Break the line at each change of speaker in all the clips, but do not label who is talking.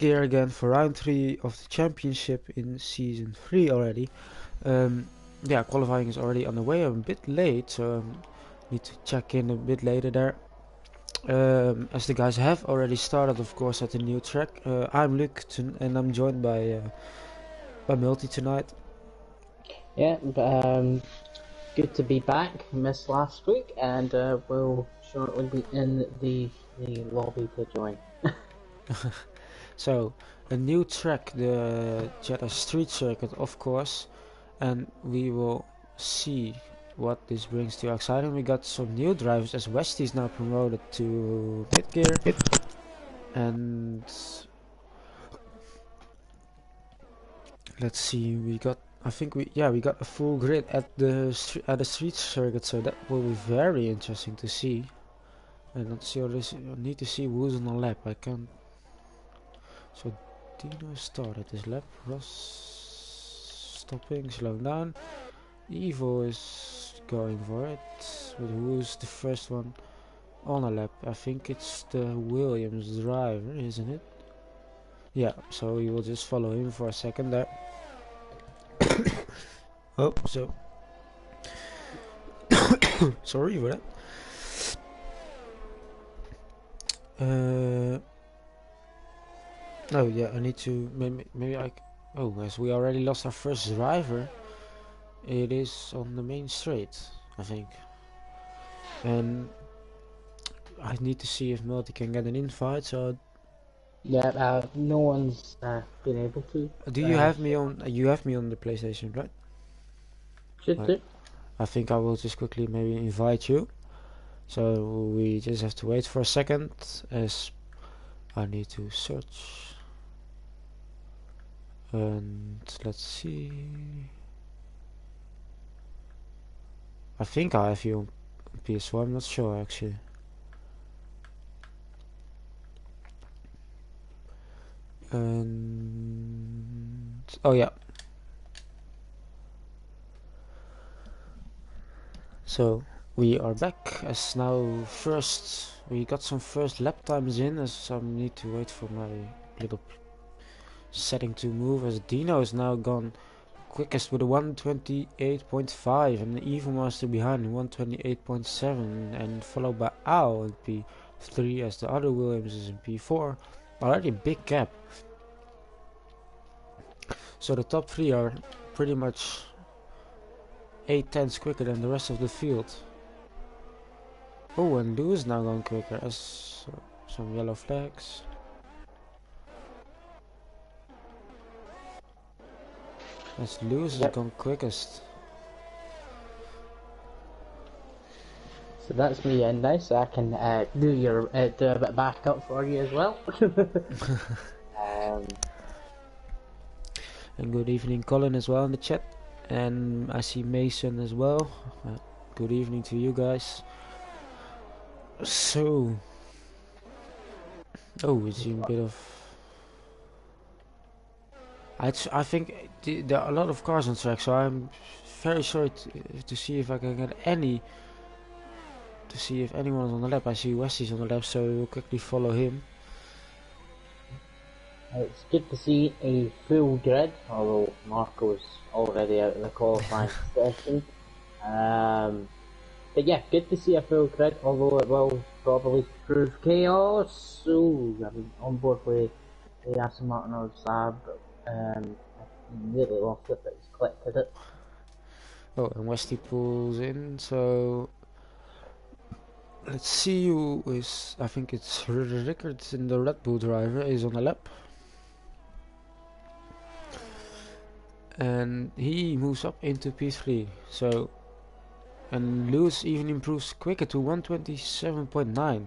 gear again for round 3 of the championship in season 3 already. Yeah, qualifying is already on the way. I'm a bit late, so need to check in a bit later there. As the guys have already started, of course, at the new track. I'm Luke, and I'm joined by Multi tonight.
Yeah, good to be back. Missed last week, and we'll shortly be in the lobby to join.
So, a new track, the Jeddah Street Circuit, of course, and we will see what this brings to exciting. We got some new drivers, as Westy is now promoted to mid gear, and let's see, we got, I think we got a full grid at the street circuit, so that will be very interesting to see. And let's see, I need to see who's on the lap. I can't. So Dino started his lap. Ross stopping, slowing down. Evo is going for it. But who's the first one on a lap? I think it's the Williams driver, isn't it? Yeah, so we will just follow him for a second there. Oh, so sorry for that. Oh yeah, I need to maybe I. Oh, as we already lost our first driver, it is on the main straight, I think, and I need to see if Multi can get an invite. So
yeah, no one's been able to.
do you have me on? You have me on the PlayStation, right?
Should do.
I think I will just quickly maybe invite you. So we just have to wait for a second, as I need to search. And let's see. I think I have you on PS4. I'm not sure actually. And oh yeah. So we are back, as now first we got some first lap times in, as I need to wait for my little setting to move, as Dino is now gone quickest with a 128.5 and the Evo Master behind 128.7, and followed by Al in P3, as the other Williams is in P4. Already a big gap. So the top 3 are pretty much 8/10 quicker than the rest of the field. Oh, and Lou is now going quicker, as some yellow flags. As Lewis has gone quickest.
So that's me in now, so I can do a bit of backup for you as well.
And good evening, Colin, as well in the chat. And I see Mason as well. Good evening to you guys. So, oh, we see a bit of. I think there are a lot of cars on track, so I'm very sorry to see if I can get any. To see if anyone's on the lap. I see Westy's on the lap, so we'll quickly follow him.
It's good to see a full grid, although Marco's already out of the qualifying session. But yeah, good to see a full grid, although it will probably prove chaos. So I'm on board with Aston Martin or Saab. I nearly lost it, but it's collected it.
Oh, and Westy pulls in, so let's see who is. I think it's Rickard in the Red Bull driver is on the lap. And he moves up into P3. So, and Lewis even improves quicker to 127.9.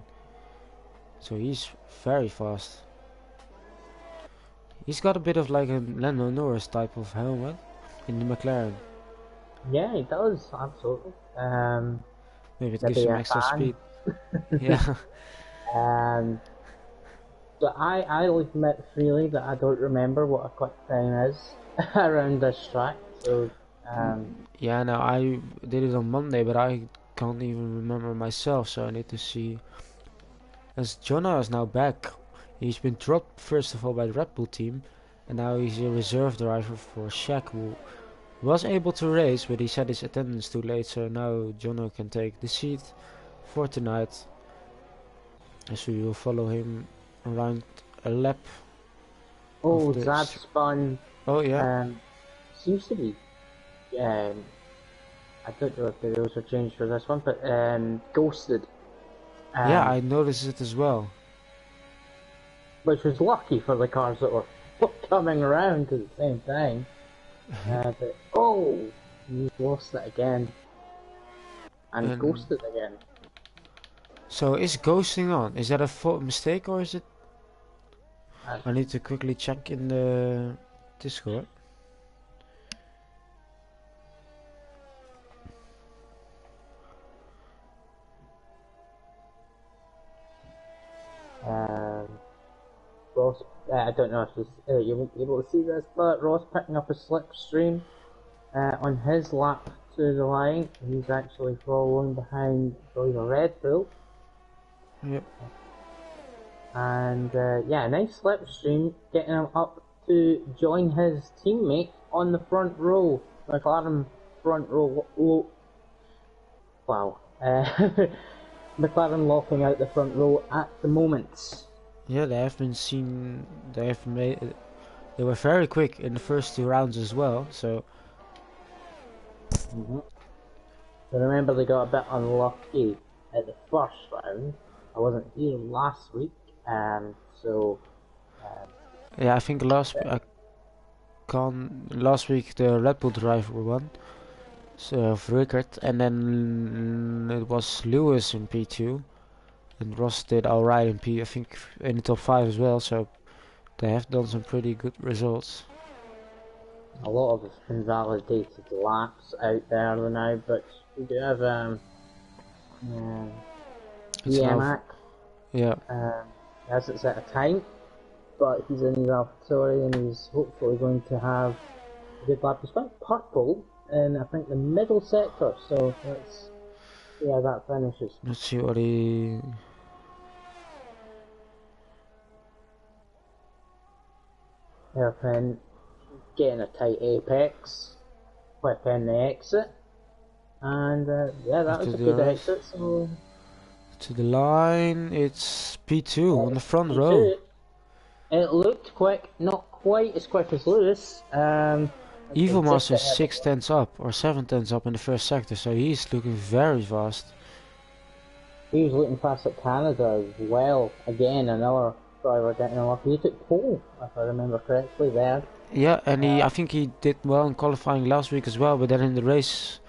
So he's very fast. He's got a bit of like a Lando Norris type of helmet in the McLaren.
Yeah, he does, absolutely.
Maybe it gives him extra speed. Yeah.
But I will admit freely that I don't remember what a quick time is around this track. So
yeah, no, I did it on Monday, but I can't even remember myself, so I need to see. As Jonah is now back He's been dropped first of all by the Red Bull team, and now he's a reserve driver for Shaq, who was able to race, but he set his attendance too late, so now Jono can take the seat for tonight, as we will follow him around a lap.
Oh, Zad spun.
Oh yeah.
Seems to be. I don't know if the rules were changed for this one, but ghosted.
Yeah, I noticed it as well.
Which was lucky for the cars that were coming around at the same time. But, oh, he lost it again. And ghosted again.
So is ghosting on? Is that a mistake or is it? I need to quickly check in the Discord.
Ross, I don't know if you won't be able to see this, but Ross picking up a slipstream on his lap to the line. He's actually following behind, I believe, a Red Bull.
Yep.
And yeah, a nice slipstream, getting him up to join his teammate on the front row. McLaren front row. Wow. McLaren locking out the front row at the moment.
Yeah, they have been seen. They have made. They were very quick in the first 2 rounds as well. So.
But remember, they got a bit unlucky at the first round. I wasn't here last week, so.
Yeah, I think last week the Red Bull driver won. So for record, and then it was Lewis in P2. And Ross did alright in I think in the top 5 as well, so they have done some pretty good results.
A lot of invalidated laps out there now, but we do have Mac.
Yeah.
He hasn't set a time, but he's in his AlphaTauri and he's hopefully going to have a good lap. He's went purple in, I think, the middle sector, so let's see how that finishes.
Let's see what he...
Hairpin getting a tight apex, whip in the exit, and yeah, that was a good exit. So
to the line, it's P2 on the front row.
It looked quick, not quite as quick as Lewis.
Evil Master is 6 tenths up or 7 tenths up in the first sector, so he's looking very fast.
He was looking fast at Canada as well. Again, another driver getting unlucky. He took pole, if I remember correctly, there.
Yeah, and I think he did well in qualifying last week as well, but then in the race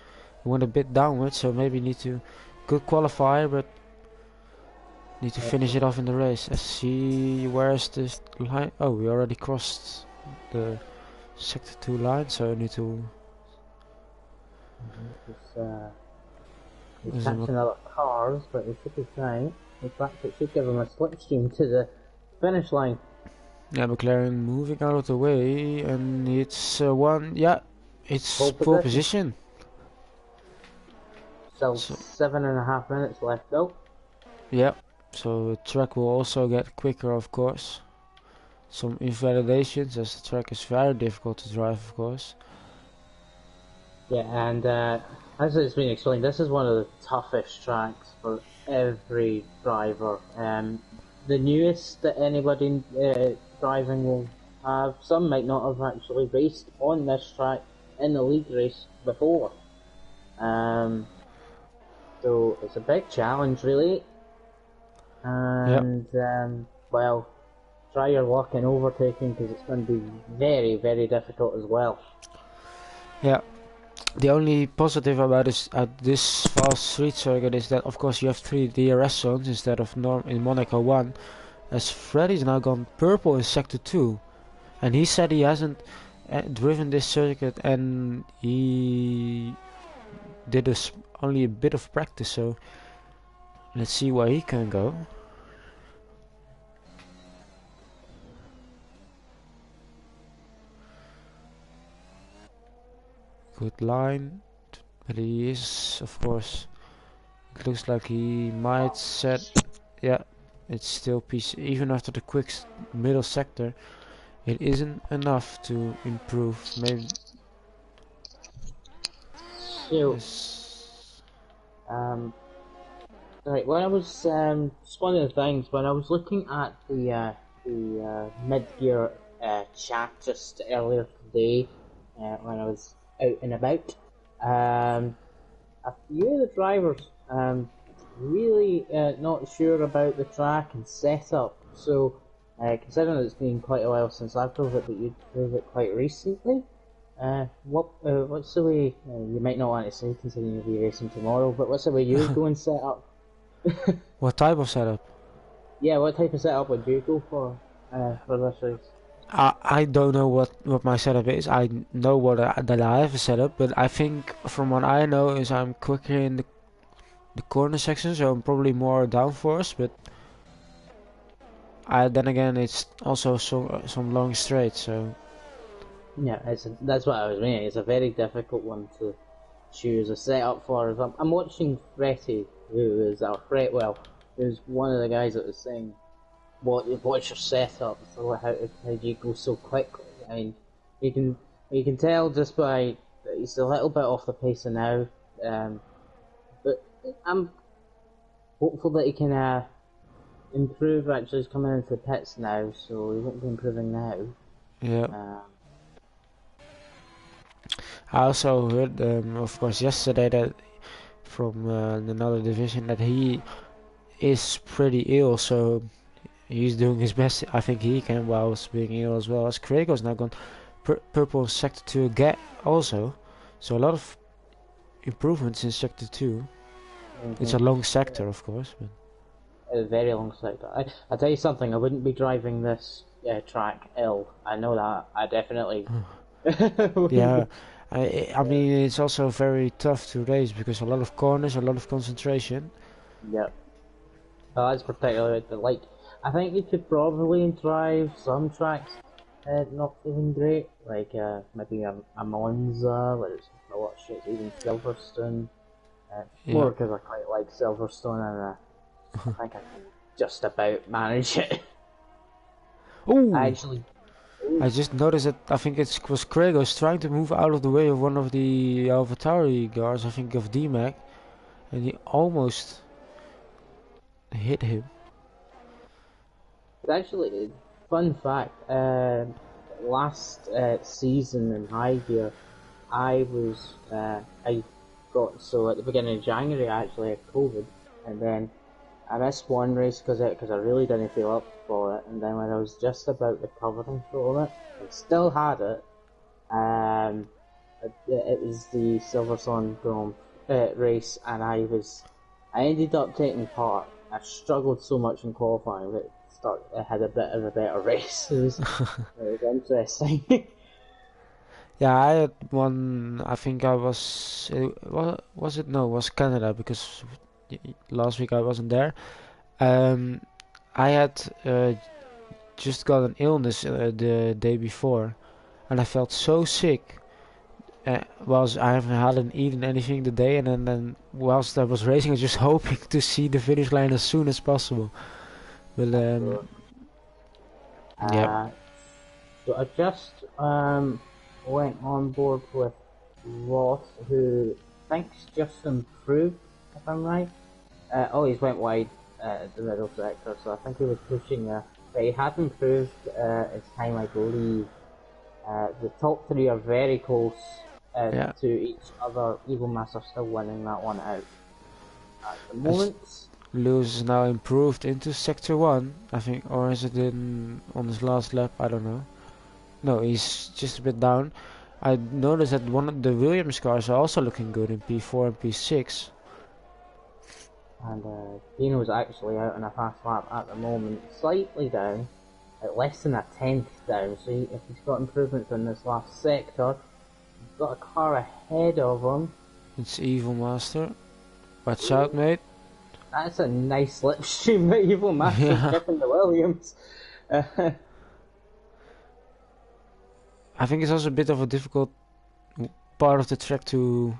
he went a bit downwards, so maybe need to good qualifier, but need to finish it off in the race. Let's see, where's this line? Oh, we already crossed the sector 2 line, so I need to...
He's catching other cars, but he should be fine. In fact, it should give him a slipstream to the finish line.
Yeah, McLaren moving out of the way, and it's it's pole position.
So 7.5 minutes left though.
Yeah, so the track will also get quicker, of course. Some invalidations, as the track is very difficult to drive, of course.
Yeah, and as it's been explained, this is one of the toughest tracks for every driver. The newest that anybody driving will have. Some might not have actually raced on this track in the league race before. So it's a big challenge, really. And well, try your luck in overtaking because it's going to be very, very difficult as well.
Yeah. The only positive about this fast street circuit is that, of course, you have 3 DRS zones instead of in Monaco 1. As Freddy's now gone purple in sector 2, and he said he hasn't driven this circuit, and he did only a bit of practice. So let's see where he can go. Good line, but he is, of course, it looks like he might set, yeah, it's still PC. Even after the quick middle sector, it isn't enough to improve. Maybe
So,
yes.
right, when I was just one of the things when I was looking at the mid-gear chat just earlier today, when I was out and about, a few of the drivers really not sure about the track and setup. So, considering it's been quite a while since I drove it, but you drove it quite recently. What's the way? You might not want to say considering you'll be racing tomorrow, but what's the way you go and set up?
What type of setup?
Yeah, what type of setup would you go for this race?
I don't know what my setup is. I know that I have a setup, but I think from what I know is I'm quicker in the corner section, so I'm probably more downforce. But then again, it's also some long straight. So
Yeah, that's what I was meaning. It's a very difficult one to choose a setup for. I'm watching Fretty, who is our Fretwell, who's one of the guys that was saying, what's your setup? So how do you go so quickly? I mean, you can tell just by he's a little bit off the pace now, but I'm hopeful that he can improve. Actually, he's coming into the pits now, so he won't be improving now.
yeah. I also heard, of course, yesterday that from another division that he is pretty ill. So he's doing his best. I think he can whilst being ill as well. As Krago's now gone purple sector 2 again also. So a lot of improvements in sector 2. It's a long sector, of course. But
A very long sector. I tell you something, I wouldn't be driving this track ill. I know that. I definitely.
yeah, I mean it's also very tough to race because a lot of corners, a lot of concentration.
Yep. Well, that's particularly like. I think you could probably drive some tracks not feeling great, like maybe a Monza, where it's a lot of shit, even Silverstone. More
Yeah.
because I quite like Silverstone, and I think I can just about manage it. I
Oh,
actually.
I just noticed that I think it was Krago's trying to move out of the way of one of the AlphaTauri guards, I think of D-Mac, and he almost hit him.
Actually, fun fact, last season in high gear, I got, so at the beginning of January I actually had COVID, and then I missed one race because I really didn't feel up for it, and then when I was just about recovering from it, I still had it, it was the Silverstone Grand race, and I ended up taking part. I struggled so much in qualifying, but I had a bit of a better race. It was interesting.
Yeah, I had one. I think I was. Was it? No, it was Canada because last week I wasn't there. Um, I had just got an illness the day before, and I felt so sick. Whilst I hadn't eaten anything the day, and then whilst I was racing, I was just hoping to see the finish line as soon as possible. But yeah,
uh, so I just went on board with Ross, who thinks just improved, if I'm right. He's went wide at the middle sector, so I think he was pushing but he had improved his time, I believe. The top three are very close
yeah.
to each other. Evil Master still winning that one out at the moment.
Lewis is now improved into sector 1, I think, or is it on his last lap? I don't know. No, he's just a bit down. I noticed that one of the Williams cars are also looking good in P4 and P6.
And Dino's actually out on a fast lap at the moment, slightly down, at less than a tenth down. So if he's got improvements in this last sector, he's got a car ahead of him.
It's Evil Master. Watch out, mate.
That's a nice slipstream by Evil Master
Yeah.
chipping the Williams.
I think it's also a bit of a difficult part of the track to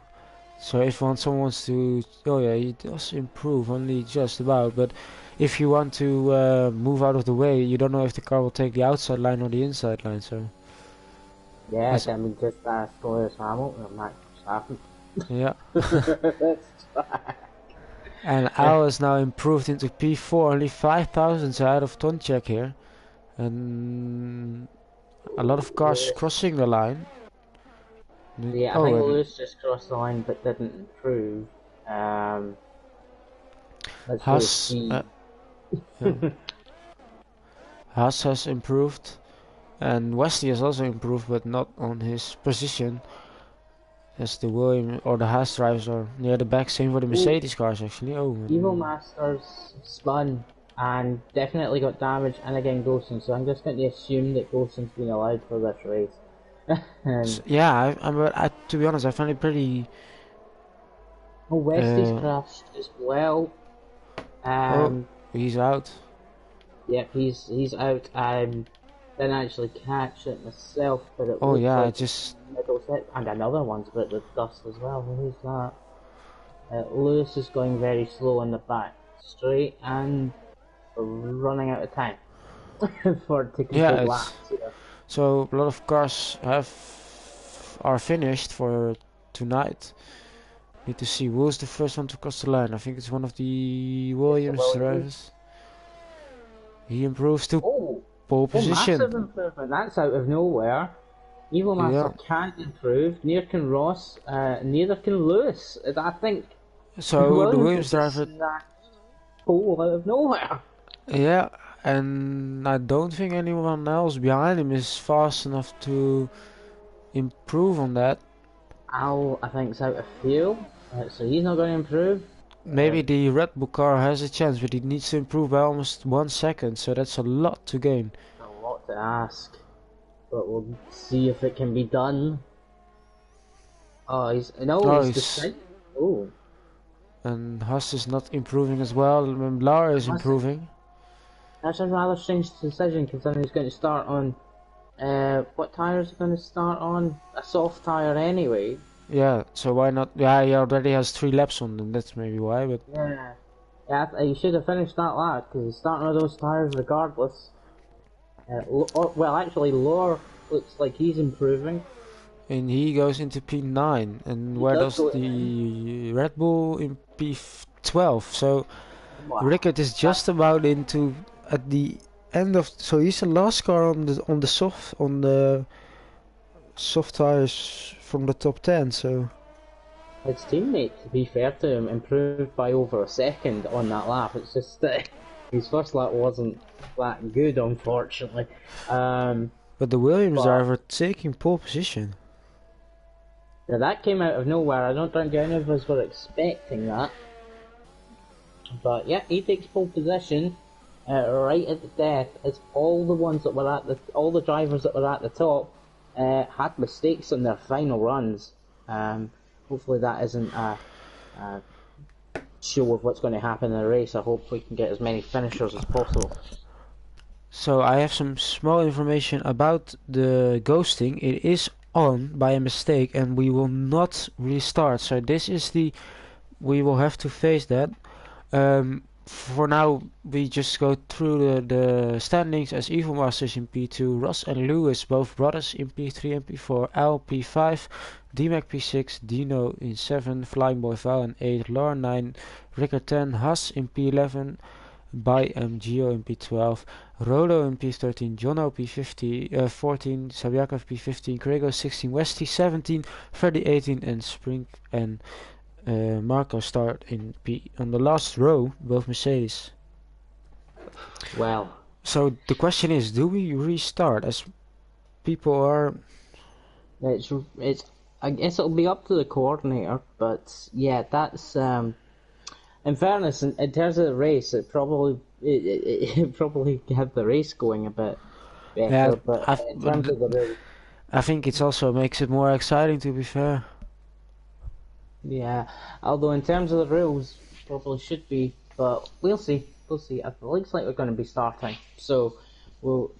So if someone wants to, oh yeah, he does improve only just about. But if you want to move out of the way, you don't know if the car will take the outside line or the inside line. So
Yeah,
that's
can we just ask Lewis Hamilton or Max Verstappen?
yeah.
That's
And Al is now improved into P4, only 5 thousandths out of Tonchek here, and a lot of cars
Lewis.
crossing the line.
Yeah, I
Oh,
think
and
Lewis just crossed the line but didn't improve. Um, let's do a
Haas,
speed.
yeah. Haas has improved, and Wesley has also improved, but not on his position as the William or the Haas drivers are near the back. Same for the
Ooh,
Mercedes cars actually. Oh,
Evil
and
Masters spun and definitely got damaged, and again Ghosting, so I'm just going to assume that Ghosting's been allowed for this race.
yeah, to be honest, I find it pretty.
Oh, Westy's crashed as well.
Oh,
Um,
he's out.
yep, he's out. Didn't actually catch it myself, but it
Oh
looks
yeah, I
like
just
Middlesex and another one's got the dust as well. Who's that? Lewis is going very slow on the back straight and running out of time to
yeah,
complete
it's
laps here.
so a lot of cars are finished for tonight. Need to see who's the first one to cross the line. I think it's one of the
It's the
Williams
Williams.
drivers. He improves to
Oh,
pole
oh, massive
position.
improvement. That's out of nowhere. Evil Master
Yeah.
can't improve. Neither can Ross. Neither can Lewis. I think
So the
Williams has
Williams
just
driver,
snatched pole out of nowhere.
yeah, and I don't think anyone else behind him is fast enough to improve on that.
Al, I think, is out of fuel, so he's not going to improve.
Maybe the Red Bull car has a chance, but he needs to improve by almost 1 second, so that's a lot to gain.
A lot to ask, but we'll see if it can be done. Oh,
Oh,
he's
he's,
decided. Oh,
and Haas is not improving as well, and Lara is improving.
that's a rather strange decision considering he's going to start on. What tire is he going to start on? A soft tire anyway.
Yeah, so why not? Yeah, he already has 3 laps on them, that's maybe why, but
Yeah. Yeah, he should have finished that lap because he's starting with those tires regardless. Well, actually, Lore looks like he's improving.
and he goes into P9, and
He
where
does
does
go in.
the Red Bull in P12? So
Wow.
Rickard is just about into at the end of, so he's the last car on the soft tires from the top 10. So
His teammate, to be fair to him, improved by over a second on that lap. It's just that his first lap wasn't that good, unfortunately.
but the Williams
But
driver taking pole position.
now that came out of nowhere. I don't think any of us were expecting that. But yeah, he takes pole position right at the death, as all the ones that were all the drivers that were at the top had mistakes on their final runs. Hopefully that isn't a show of what's going to happen in the race. I hope we can get as many finishers as possible.
So I have some small information about the ghosting. It is on by a mistake, and we will not restart. So this is we will have to face that. For now, we just go through the standings as Evil Masters in P2, Ross and Lewis, both brothers, in P3 and P4, Al P5, D-Mac P6, Dino in 7, Flying Boy Val in 8, Laura 9, Rickard 10, Haas in P11, By Gio in P12, Rolo in P13, Jono P15, 14, Sabiakov P15, Grego 16, Westy 17, Freddy 18, and Spring and Marco start on the last row, both Mercedes.
Well,
So the question is, do we restart as people are?
it's I guess it'll be up to the coordinator, but yeah, that's in fairness, in terms of the race, it probably had the race going a bit
Yeah,
better, but in terms of the race,
I think it also makes it more exciting, to be fair.
yeah. Although in terms of the rules, probably should be, but we'll see. We'll see. It looks like we're going to be starting, so we'll.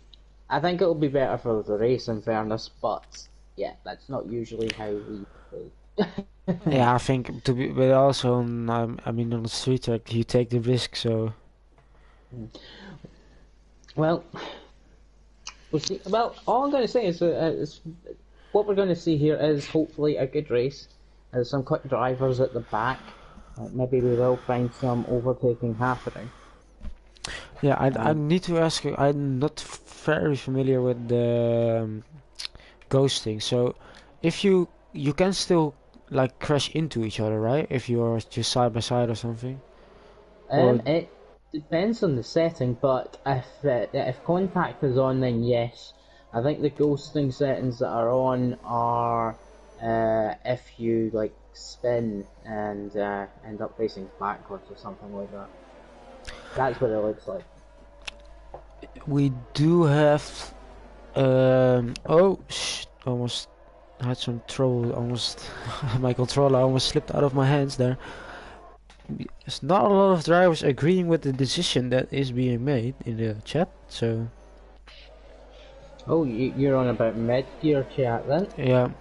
I think it'll be better for the race, in fairness, but yeah, that's not usually how we play.
Yeah, I think to be, but also on, I mean, on the street track, you take the risk. So
Well, we'll see. Well, all I'm going to say is what we're going to see here is hopefully a good race. There's some quick drivers at the back. Maybe we will find some overtaking happening.
yeah, I
Um,
need to ask you. I'm not very familiar with the ghosting. So if you can still like crash into each other, right? If you're just side by side or something, or
it depends on the setting, but if contact is on, then yes. I think the ghosting settings that are on are if you like spin and end up facing backwards or something like that. That's what it looks like.
we do have. Oh, almost had some trouble. Almost my controller almost slipped out of my hands there. There's not a lot of drivers agreeing with the decision that is being made in the chat. So
Oh, you're on about mid gear chat then?
yeah.
I'm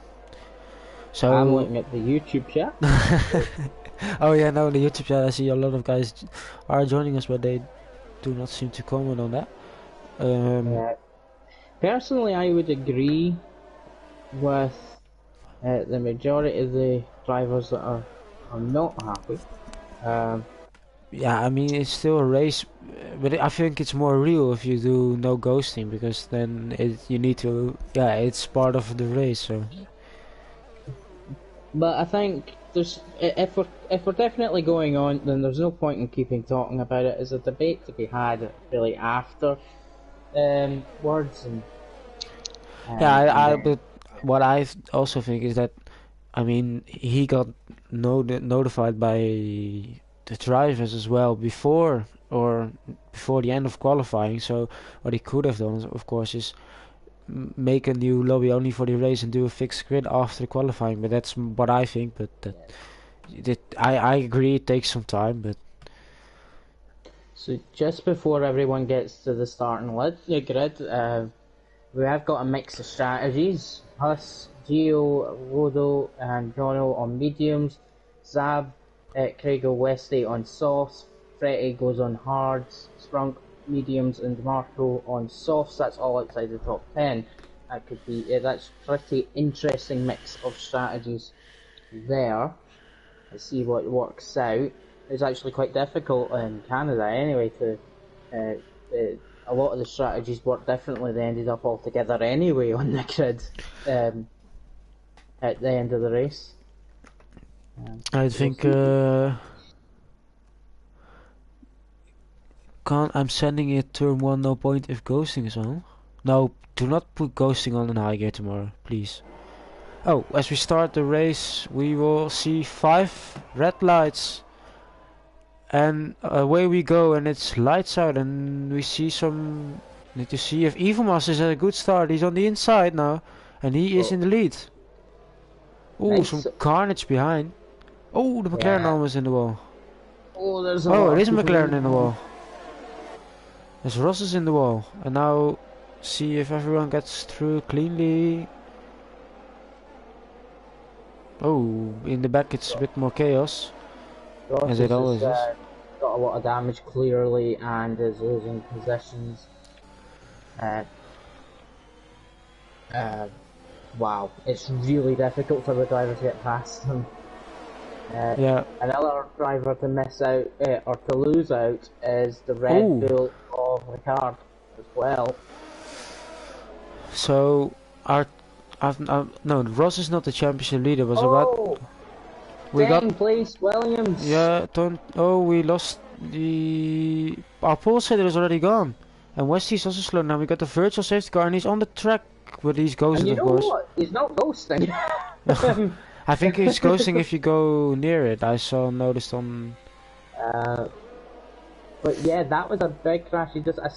So
looking at the YouTube chat.
oh yeah, no, the YouTube chat. I see a lot of guys are joining us, but they do not seem to comment on that. Um,
Uh, Personally, I would agree with the majority of the drivers that are not happy. Um,
yeah, I mean it's still a race, but I think it's more real if you do no ghosting because then you need to, yeah, it's part of the race. So
but I think if we're definitely going on, then there's no point in keeping talking about it. It's a debate to be had really after words
yeah,
and then
but what I also think is that I mean he got notified by the drivers as well before the end of qualifying. So what he could have done, of course, is make a new lobby only for the race and do a fixed grid after qualifying. But that's what I think. But I agree it takes some time. But
so just before everyone gets to the starting grid, we have got a mix of strategies. Us, Geo, Rodo, and Jono on mediums. Zab, Craigo, Westy on softs. Fretty goes on hards. Sprunk, mediums, and Marco on softs. That's all outside the top 10. That could be. That's pretty interesting mix of strategies there. Let's see what works out. It's actually quite difficult in Canada anyway to a lot of the strategies work differently. They ended up all together anyway on the grid at the end of the race.
I
So we'll
think
see.
I'm sending it turn one no point if ghosting is on. No, do not put ghosting on in high gear tomorrow, please. Oh, as we start the race, we will see 5 red lights. And away we go, and it's lights out, and we see some. Need to see if Evomas is at a good start. He's on the inside now, and he is
Oh,
in the lead. Oh, some
nice.
carnage behind. Oh, the McLaren
Yeah.
almost in the wall.
Oh, there's a
Oh,
lot
it
of
is a
people in
McLaren in the
behind.
wall. There's Ross in the wall, and now see if everyone gets through cleanly. Oh, in the back it's a bit more chaos,
Ross
as it
has just
always is.
got a lot of damage clearly and is losing positions. Uh, uh, wow, it's really difficult for the driver to get past him.
Yeah.
Another driver to miss out or to lose out is the Red
Oh,
Bull of Ricard as well.
so our no, Ross is not the championship leader. Was about
Oh,
we got
second place Williams.
yeah. Don't oh we lost the our pole sitter is already gone, and Westy's also slow now. We got the virtual safety car, and he's on the track, but he's
And
ghosted,
you
of
know
course.
what? He's not ghosting.
I think he's ghosting if you go near it. I saw noticed on.
uh, but yeah, that was a big crash. I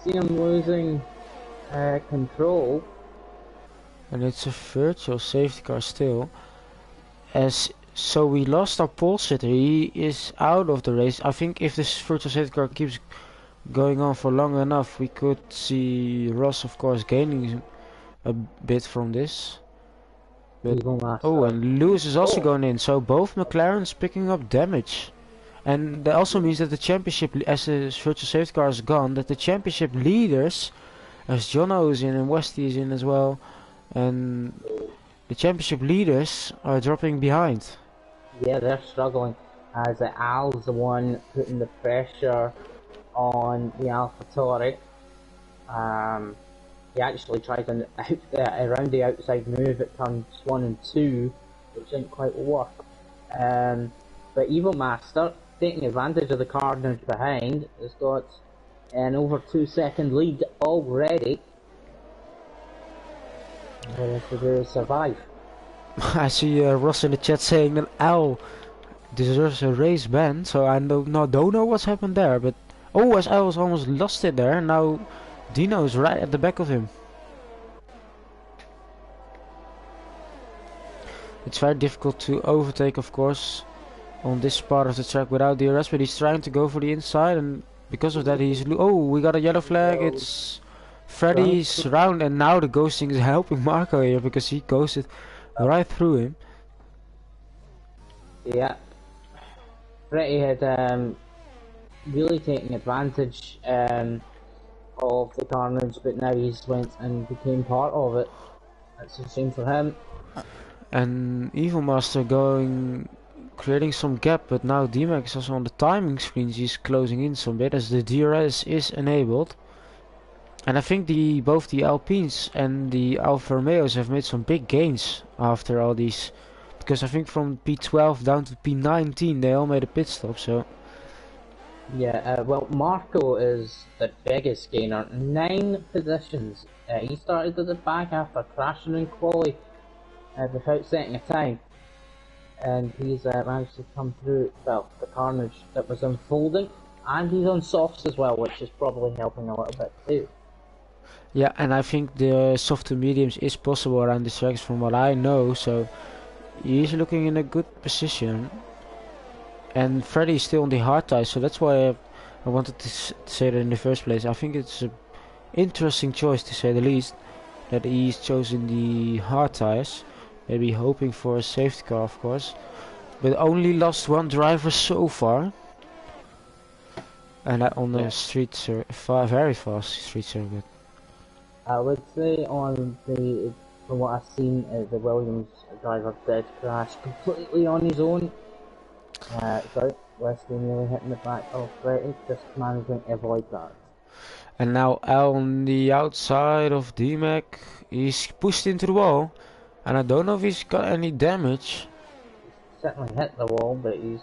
see him losing control.
And it's a virtual safety car still. As so we lost our pole sitter. He is out of the race. I think if this virtual safety car keeps going on for long enough, we could see Ross, of course, gaining a bit from this. But
Evil
oh,
Master.
and Lewis is also
Oh,
going in, so both McLarens picking up damage. And that also means that the championship, as the virtual safety car is gone, that the championship leaders, as Jono is in and Westy is in as well, and the championship leaders are dropping behind.
yeah, they're struggling. As Al's the one putting the pressure on the AlphaTauri. He actually tried around the outside move at turns 1 and 2, which didn't quite work. But Evil Master, taking advantage of the carnage behind, has got an over 2 second lead already. All they have to do is survive.
I see Ross in the chat saying that Al deserves a race ban, so I don't know what's happened there, but oh, as Al was almost lost it there, now Dino is right at the back of him. It's very difficult to overtake, of course, on this part of the track without DRS, but he's trying to go for the inside, and because of that he's... Oh, we got a yellow flag, it's Freddy's round, and now the ghosting is helping Marco here, because he ghosted right through him.
Yeah. Freddy had really taken advantage of the carnage, but now he's went and became part of it. That's a shame for him.
And Evil Master creating some gap, but now DMAC is also on the timing screens. He's closing in some bit as the DRS is enabled. And I think both the Alpines and the Alfa Romeos have made some big gains after all these, because I think from P12 down to P19 they all made a pit stop. So
yeah, well, Marco is the biggest gainer. 9 positions. He started at the back after crashing in quali without setting a time, and he's managed to come through, well, the carnage that was unfolding, and he's on softs as well, which is probably helping a little bit too.
yeah, and I think the soft to mediums is possible around the tracks from what I know, so he's looking in a good position. And Freddy is still on the hard tires, so that's why I wanted to say that in the first place. I think it's an interesting choice, to say the least, that he's chosen the hard tires. Maybe hoping for a safety car, of course. But only lost one driver so far. And that on the street very fast street circuit.
I would say from what I've seen, the Williams driver did crash completely on his own. Sorry, Wesley nearly hitting the back of Freddy, just managing to avoid that.
And now Al on the outside of DMAC, he's pushed into the wall. And I don't know if he's got any damage.
He's certainly hit the wall, but he's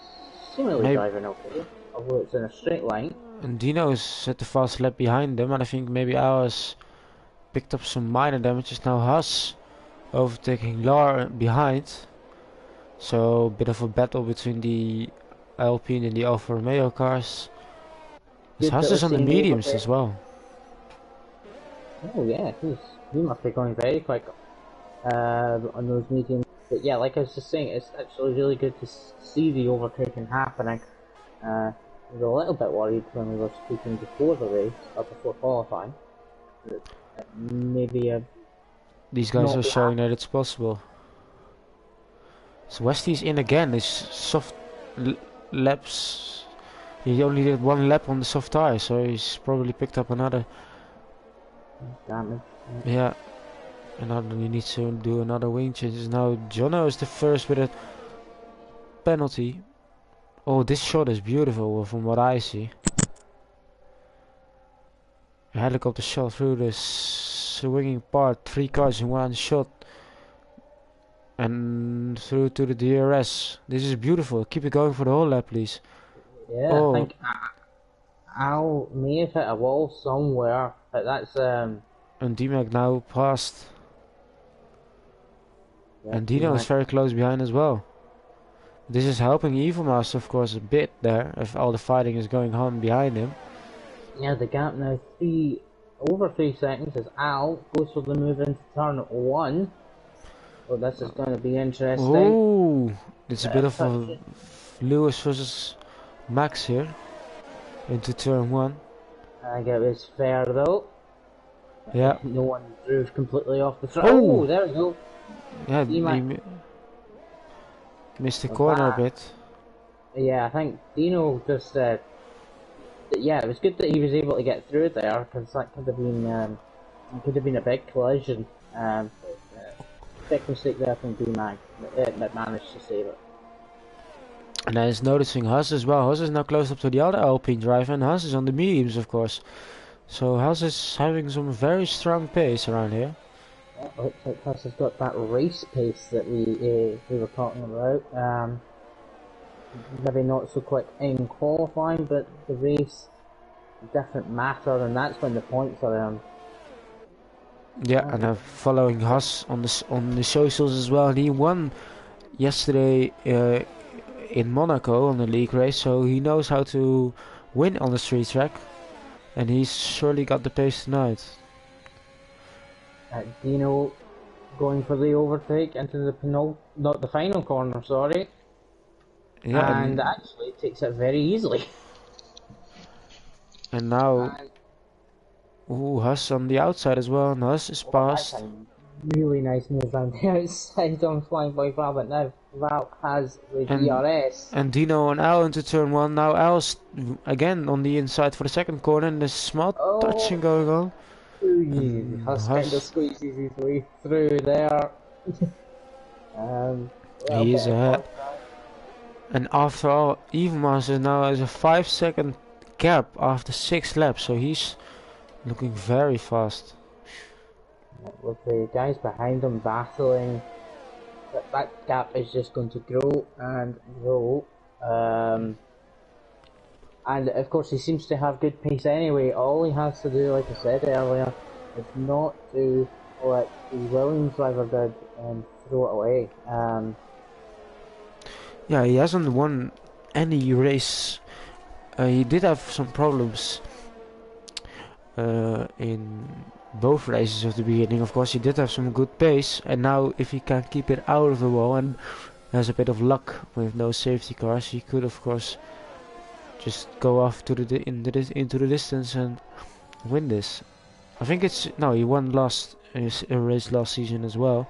seemingly driving okay, although it's in a straight line.
And Dino is at the fast lap behind them, and I think maybe Al has picked up some minor damages. Now Haas overtaking Lar behind. So a bit of a battle between the Alpine and the Alfa Romeo cars. Haas is on the mediums as well.
Oh yeah, he must be going very quick on those mediums. But yeah, like I was just saying, it's actually really good to see the overtaking happening. I was a little bit worried when we were speaking before the race, or before qualifying. Maybe
these guys are showing that it's possible. So Westy's in again. His soft laps. He only did one lap on the soft tire, so he's probably picked up another
damage.
Yeah. And now he needs to do another wing change. Now Jono is the first with a penalty. Oh, this shot is beautiful from what I see. A helicopter shot through the swinging part, 3 cars in one shot. And through to the DRS. This is beautiful. Keep it going for the whole lap, please.
Yeah, I think Al may have hit a wall somewhere, but that's
And DMAC now passed. Yeah, and Dino is very close behind as well. This is helping Evil Master, of course, a bit there, if all the fighting is going on behind him.
Yeah, the gap now over 3 seconds as Al goes for the move into turn 1. So this is going to be interesting.
Oh, it's a bit of a Lewis versus Max here into turn 1.
I think it was fair though.
Yeah.
No one drove completely off the track.
Oh!
Oh, there we go.
Yeah,
D-Mac.
missed the corner a
That,
bit.
yeah, I think Dino just, yeah, it was good that he was able to get through there, because that could have been a big collision. Big mistake there from D-Mac, that managed to save it.
And I was noticing Haas as well. Haas is now close up to the other Alpine driver, and Haas is on the mediums, of course. So Haas is having some very strong pace around here.
Yeah, looks like Haas has got that race pace that we were talking about. Maybe not so quick in qualifying, but the race, different matter, and that's when the points are earned.
Yeah, and I'm following Haas on the socials as well. And he won yesterday in Monaco on the league race, so he knows how to win on the street track, and he's surely got the pace tonight.
Dino going for the overtake into not the final corner, sorry.
Yeah,
And actually takes it very easily.
and now, ooh, Haas on the outside as well, and Haas is past.
Really nice move around the outside on Flying Boy Rabbit. Now Val has the DRS.
And Dino and Al into turn one. Now Al's again on the inside for the second corner, and there's small touching going on.
Huss kind of squeezes his way through there.
He is ahead. And after all, Evenmaster now has a 5-second gap after 6 laps, so he's looking very fast.
With the guys behind him battling, that gap is just going to grow and grow. And of course he seems to have good pace anyway. All he has to do, like I said earlier, is not to let the Williams driver did and throw it away.
Yeah, he hasn't won any race. He did have some problems in both races at the beginning. Of course, he did have some good pace, and now if he can keep it out of the wall and has a bit of luck with no safety cars, he could, of course, just go off to the into the distance and win this. I think it's no, he won a race last season as well.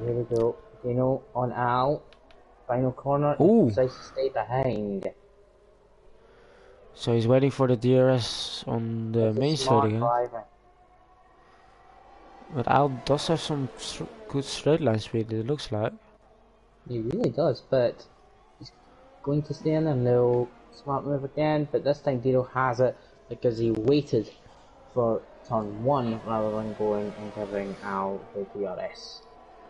Here we go. Dino on Al. Final corner.
Ooh.
Decides to stay behind.
So he's waiting for the DRS on the main straight again.
Driving.
But Al does have some good straight line speed, it looks like.
He really does, but he's going to stay in there. No smart move again, but this time Dino has it because he waited for turn 1 rather than going and giving Al the DRS.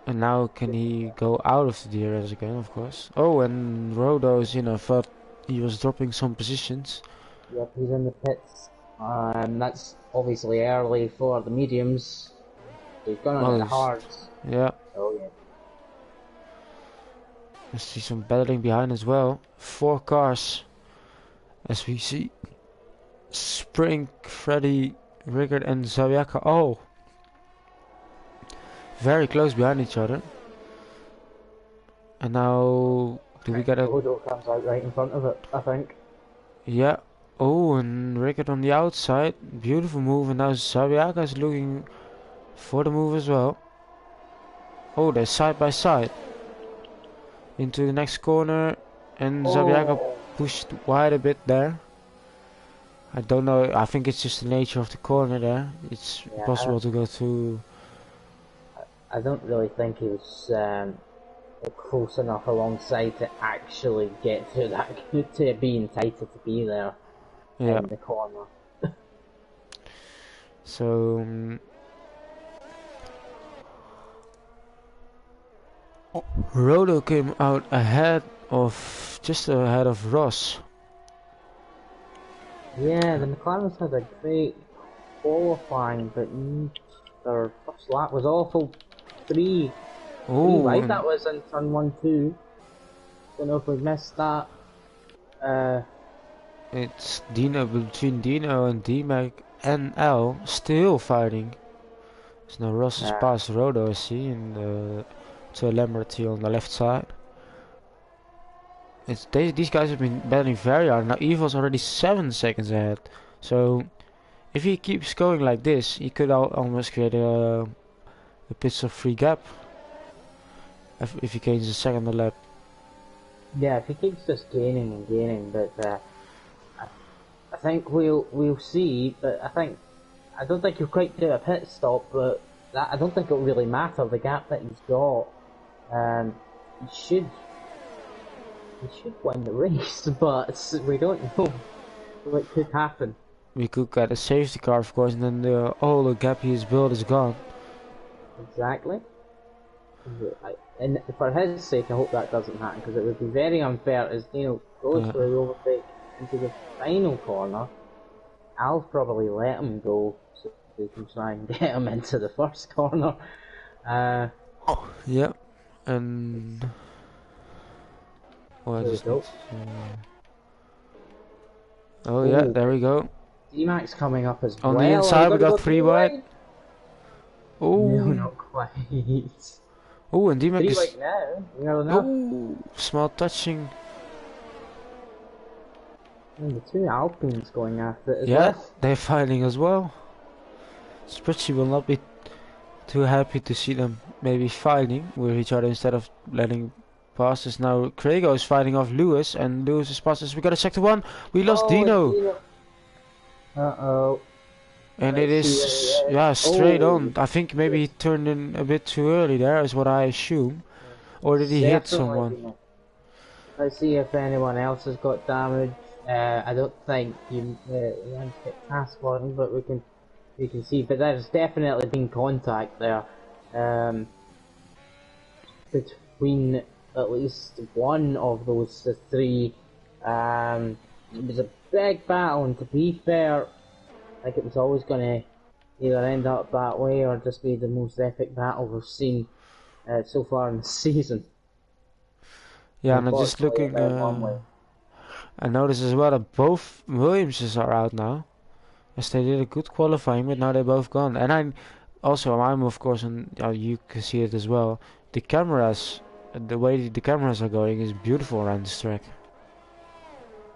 And now can he go out of the DRS again, of course. Oh, and Rodo's, thought he was dropping some positions.
Yep, he's in the pits. That's obviously early for the mediums. So he's gone on the hards.
Yeah.
Oh yeah.
I see some battling behind as well. 4 cars. As we see. Spring, Freddy, Rickard and Zawiaka. Oh. Very close behind each other. And now do we get a
Odo comes out right in front of it, I think.
Yeah. Oh, and Rickard on the outside. Beautiful move, and now Zawiaka is looking for the move as well. Oh, they're side by side. Into the next corner, and Zawiaka pushed wide a bit there. I don't know, I think it's just the nature of the corner there. It's possible to go through.
I don't really think he was close enough alongside to actually get through that, to be entitled to be there in the corner.
So Rodo came out just ahead of Ross.
Yeah, the McLarens had a great qualifying, but their first lap was awful. Three wide that was in turn 1-2. Don't know if we missed that.
It's between Dino and D-Mac and L still fighting. So now Ross has passed Rodo, I see, and to Lamberty on the left side. These guys have been battling very hard. Now Evil's already 7 seconds ahead. So if he keeps going like this, he could almost create a pit stop free gap if he gains a second a lap.
Yeah, if he keeps just gaining and gaining, but I think we'll see. But I don't think he'll quite do a pit stop. But I don't think it'll really matter the gap that he's got. He should win the race, but we don't know what could happen.
We could get a safety car, of course, and then all the gap he's built is gone.
Exactly. And for his sake, I hope that doesn't happen, because it would be very unfair as Dino goes for the overtake into the final corner. I'll probably let him go so they can try and get him into the first corner.
Yeah, and well,
There we go.
Oh yeah, there we go.
D-Max coming up as
On
well.
the inside, we got 3 wide. Oh,
no, not quite.
Oh, and D-Max
3
is...
wide now. Nearly enough.
Oh, small touching.
And the 2 Alpines going after it as
Yeah,
well.
they're fighting as well. Spreadsheet will not be too happy to see them maybe fighting with each other instead of letting passes. Now Craigo is fighting off Lewis, and Lewis is passes. We got a sector 1. We lost Dino.
Uh-oh.
And it is, yeah, straight on. I think maybe he turned in a bit too early there, is what I assume. Or did he hit someone?
Let's see if anyone else has got damage. I don't think you want to get task warning, but we can see. But there's definitely been contact there between at least one of those 3. It was a big battle, and to be fair, I think it was always going to either end up that way or just be the most epic battle we've seen so far in the season.
Yeah, and I'm just looking. I noticed as well that both Williamses are out now, as they did a good qualifying, but now they're both gone. And I'm of course, and you can see it as well. The cameras, the way the cameras are going is beautiful around this track.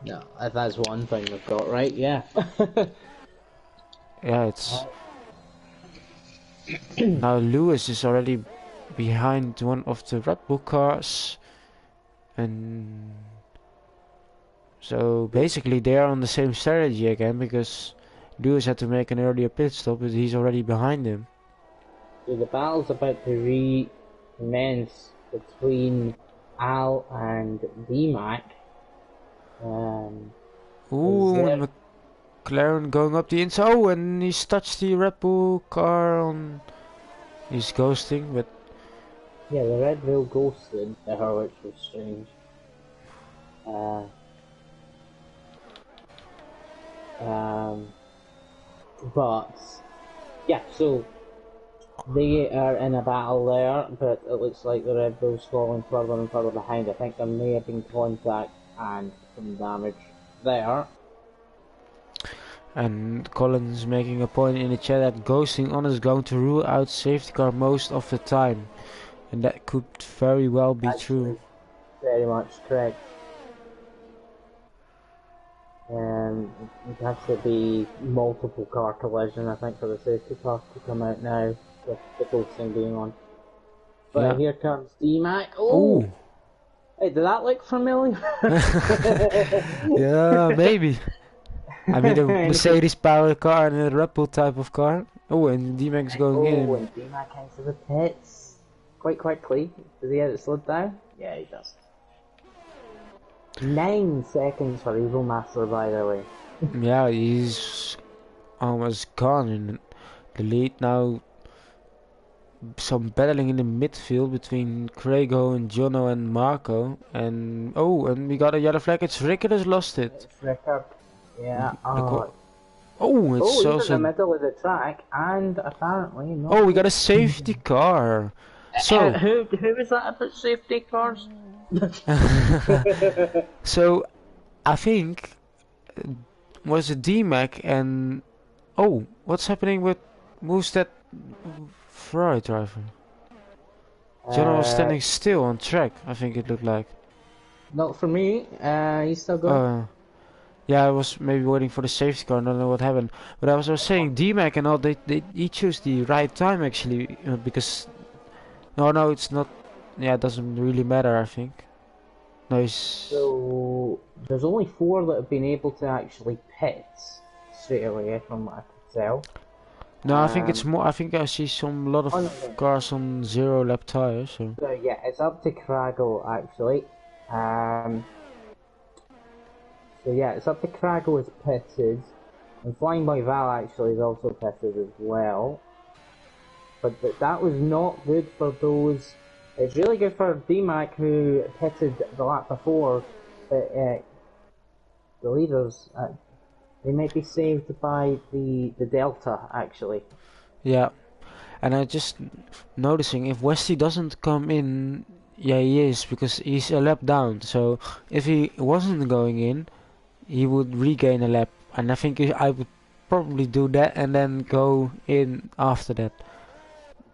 No, that's one thing we've got right. Yeah.
Yeah, it's now Lewis is already behind one of the Red Bull cars, and so basically they are on the same strategy again, because Lewis had to make an earlier pit stop, but he's already behind him.
So the battle's about to recommence between Al and D-Mac.
Ooh, McLaren going up the inside. Oh, and he's touched the Red Bull car on... He's ghosting, but...
Yeah, the Red Bull ghosted her, which was strange. But... Yeah, so... They are in a battle there, but it looks like the Red Bull's falling further and further behind. I think there may have been contact and some damage there.
And Collins making a point in the chat that ghosting on is going to rule out safety car most of the time. And that could very well be true.
Very much correct. It has to be multiple car collision, I think, for the safety car to come out now, with the ghosting being on. But yeah. Here comes D-Mac. Oh! Hey, did that look familiar?
Yeah, maybe. I mean, the Mercedes powered car and a Red Bull type of car. Oh, and D-Mac's going in.
Oh, and D-Mac into the pits. Quite quickly. Does he have it slowed down? Yeah, he does. 9 seconds for Evil Master, by the way.
Yeah, he's almost gone in the lead now. Some battling in the midfield between Craigo and Jono and Marco. And and we got a yellow flag. It's Rickard has lost it.
It's Rickard. Yeah.
It's also
in the middle of the track, and apparently not.
Oh, we got a safety car. So
who was that about safety cars?
So I think was it D-Mac and what's happening with who's that Ferrari driver? Jono was standing still on track, I think it looked like.
Not for me, he's still going.
Yeah, I was maybe waiting for the safety car. I don't know what happened. But I was saying DMAC and all. He chose the right time actually because no, it's not. Yeah, it doesn't really matter. I think. No, he's.
So there's only 4 that have been able to actually pit straight away, from what I could tell.
No, I think it's more. I think I see some lot
Oh
of
no, no.
cars on 0 lap tires. So.
So yeah, it's up to Krago actually. So yeah, it's up to Krago is pitted, and Flying by Val actually is also pitted as well. But that was not good for those. It's really good for DMAC who pitted the lap before, but the leaders, they might be saved by the Delta actually.
Yeah, and I just noticing if Westy doesn't come in, yeah, he is because he's a lap down. So if he wasn't going in, he would regain a lap, and I think I would probably do that and then go in after that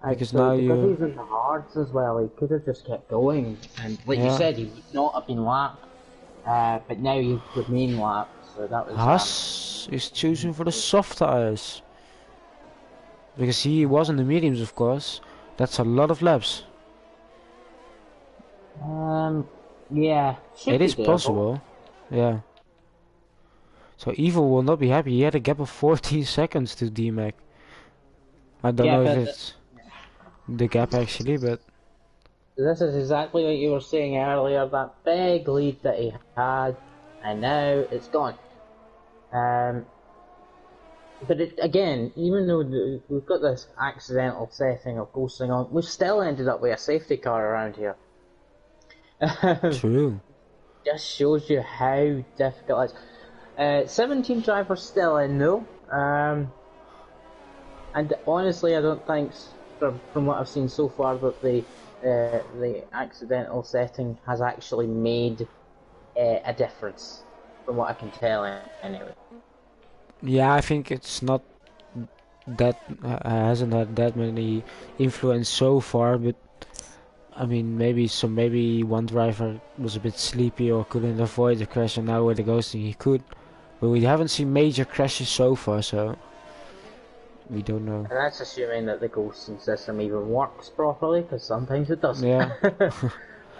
because
Actually,
now
because
you,
he's in the hards as well, he could have just kept going, and like you
yeah,
said, he would not have been lapped. But now he would mean lapped, so that was
Haas is choosing for the soft tires because he was in the mediums, of course. That's a lot of laps.
yeah, should
It
be
is
doable.
possible, yeah. So Evil will not be happy. He had a gap of 14 seconds to DMAC. I don't
Yeah,
know if
but
it's the gap actually, but
this is exactly what you were saying earlier, that big lead that he had, and now it's gone. But again, even though we've got this accidental setting of ghosting on, we've still ended up with a safety car around here.
true.
Just shows you how difficult it is. 17 drivers still in though, and honestly, I don't think, from what I've seen so far, that the accidental setting has actually made a difference, from what I can tell anyway.
Yeah, I think it's not that hasn't had that many influence so far, but I mean maybe one driver was a bit sleepy or couldn't avoid the crash, and now with the ghosting he could. But we haven't seen major crashes so far, so we don't know.
And that's assuming that the ghosting system even works properly, because sometimes it doesn't.
Yeah.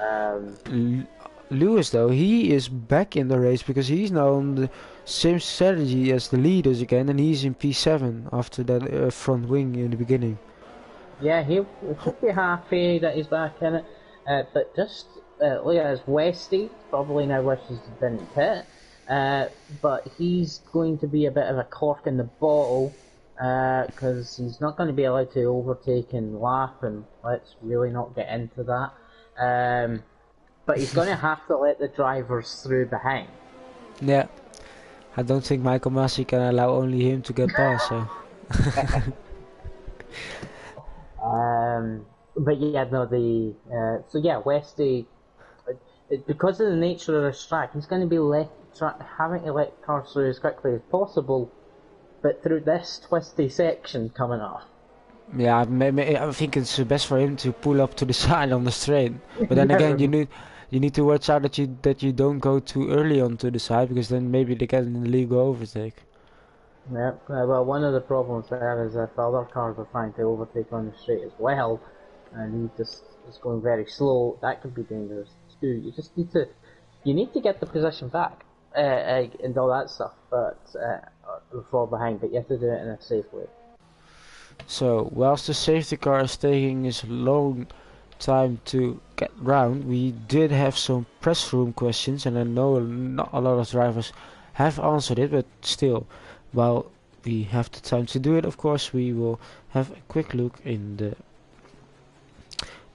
um,
Lewis though, he is back in the race because he's now on the same strategy as the leaders again, and he's in P7 after that front wing in the beginning.
yeah, he should be happy that he's back in it, but just look at his Westy, probably now wishes he didn't pit, but he's going to be a bit of a cork in the bottle, because he's not going to be allowed to overtake and lap, and let's really not get into that. But he's going to have to let the drivers through behind.
Yeah, I don't think Michael Massey can allow only him to get past. So.
But yeah, no, so yeah, Westy, because of the nature of this track, he's going to be having to let cars through as quickly as possible, but through this twisty section coming off.
Yeah, I think it's best for him to pull up to the side on the straight. But then again, you need to watch out that you don't go too early onto the side because then maybe they get an illegal overtake.
Yeah, well, one of the problems there is if other cars are trying to overtake on the straight as well, and he just is going very slow, that could be dangerous too. You need to get the position back, and all that stuff, but fall behind, but you have to do it in a safe way.
So, whilst the safety car is taking its long time to get round, we did have some press room questions, and I know not a lot of drivers have answered it, but still, while we have the time to do it, of course, we will have a quick look in the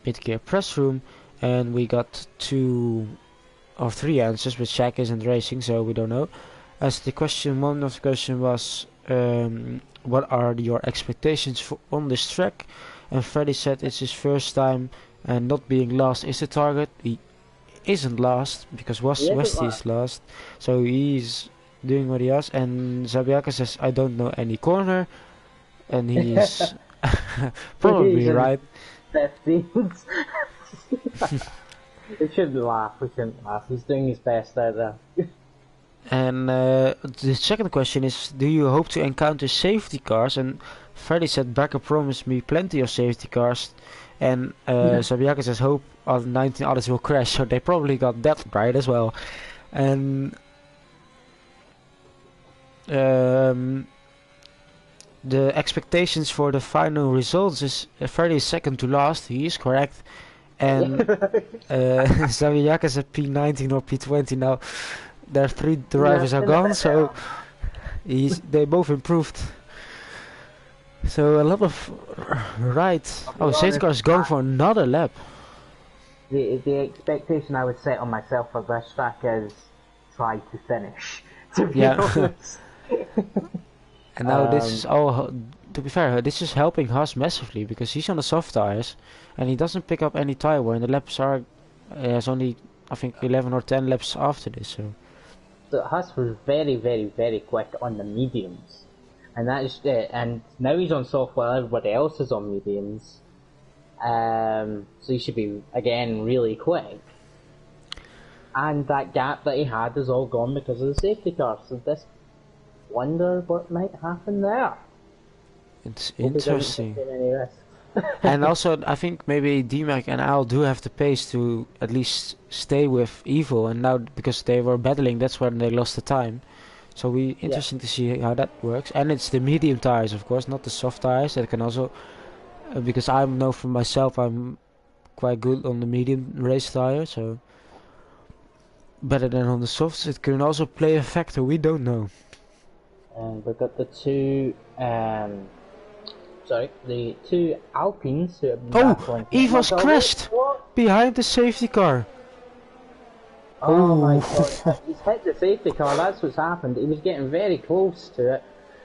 mid-gear press room, and we got 2 or 3 answers, but Shaq isn't racing, so we don't know. As one of the question was, what are your expectations on this track? And Freddy said it's his first time, and not being last is the target. He isn't last because Westy is last, so he's doing what he has. And Zabiaka says I don't know any corner, and he's probably right.
15s. We shouldn't laugh. We shouldn't laugh. He's doing his best out there.
And the second question is, do you hope to encounter safety cars? And Freddy said, Becker promised me plenty of safety cars. And Sabiaka says, hope all 19 others will crash. So they probably got that right as well. And the expectations for the final results is Freddy is second to last. He is correct. And Sabiaka said P19 or P20 now. Their 3 drivers are gone, so they both improved. So a lot of right. Oh, safety car is going for another lap.
The expectation I would set on myself for this track is try to finish. To be honest.
And now this is all. To be fair, this is helping Haas massively because he's on the soft tires, and he doesn't pick up any tire wear. And the laps are, has only I think 11 or 10 laps after this.
So Haas was very, very, very quick on the mediums, and that is it. And now he's on soft while everybody else is on mediums. So he should be again really quick. And that gap that he had is all gone because of the safety car. So this wonder what might happen there.
It's interesting. And also, I think maybe D-Mac and Al do have the pace to at least stay with Evil, and now because they were battling, that's when they lost the time. So interesting to see how that works. And it's the medium tires, of course, not the soft tires. That can also, because I know for myself, I'm quite good on the medium race tire, so better than on the softs. It can also play a factor. We don't know.
And we've got the two. The two Alpines who have been battling.
Eva's crashed behind the safety car.
Oh my god, he's hit the safety car, that's what's happened. He was getting very close to it.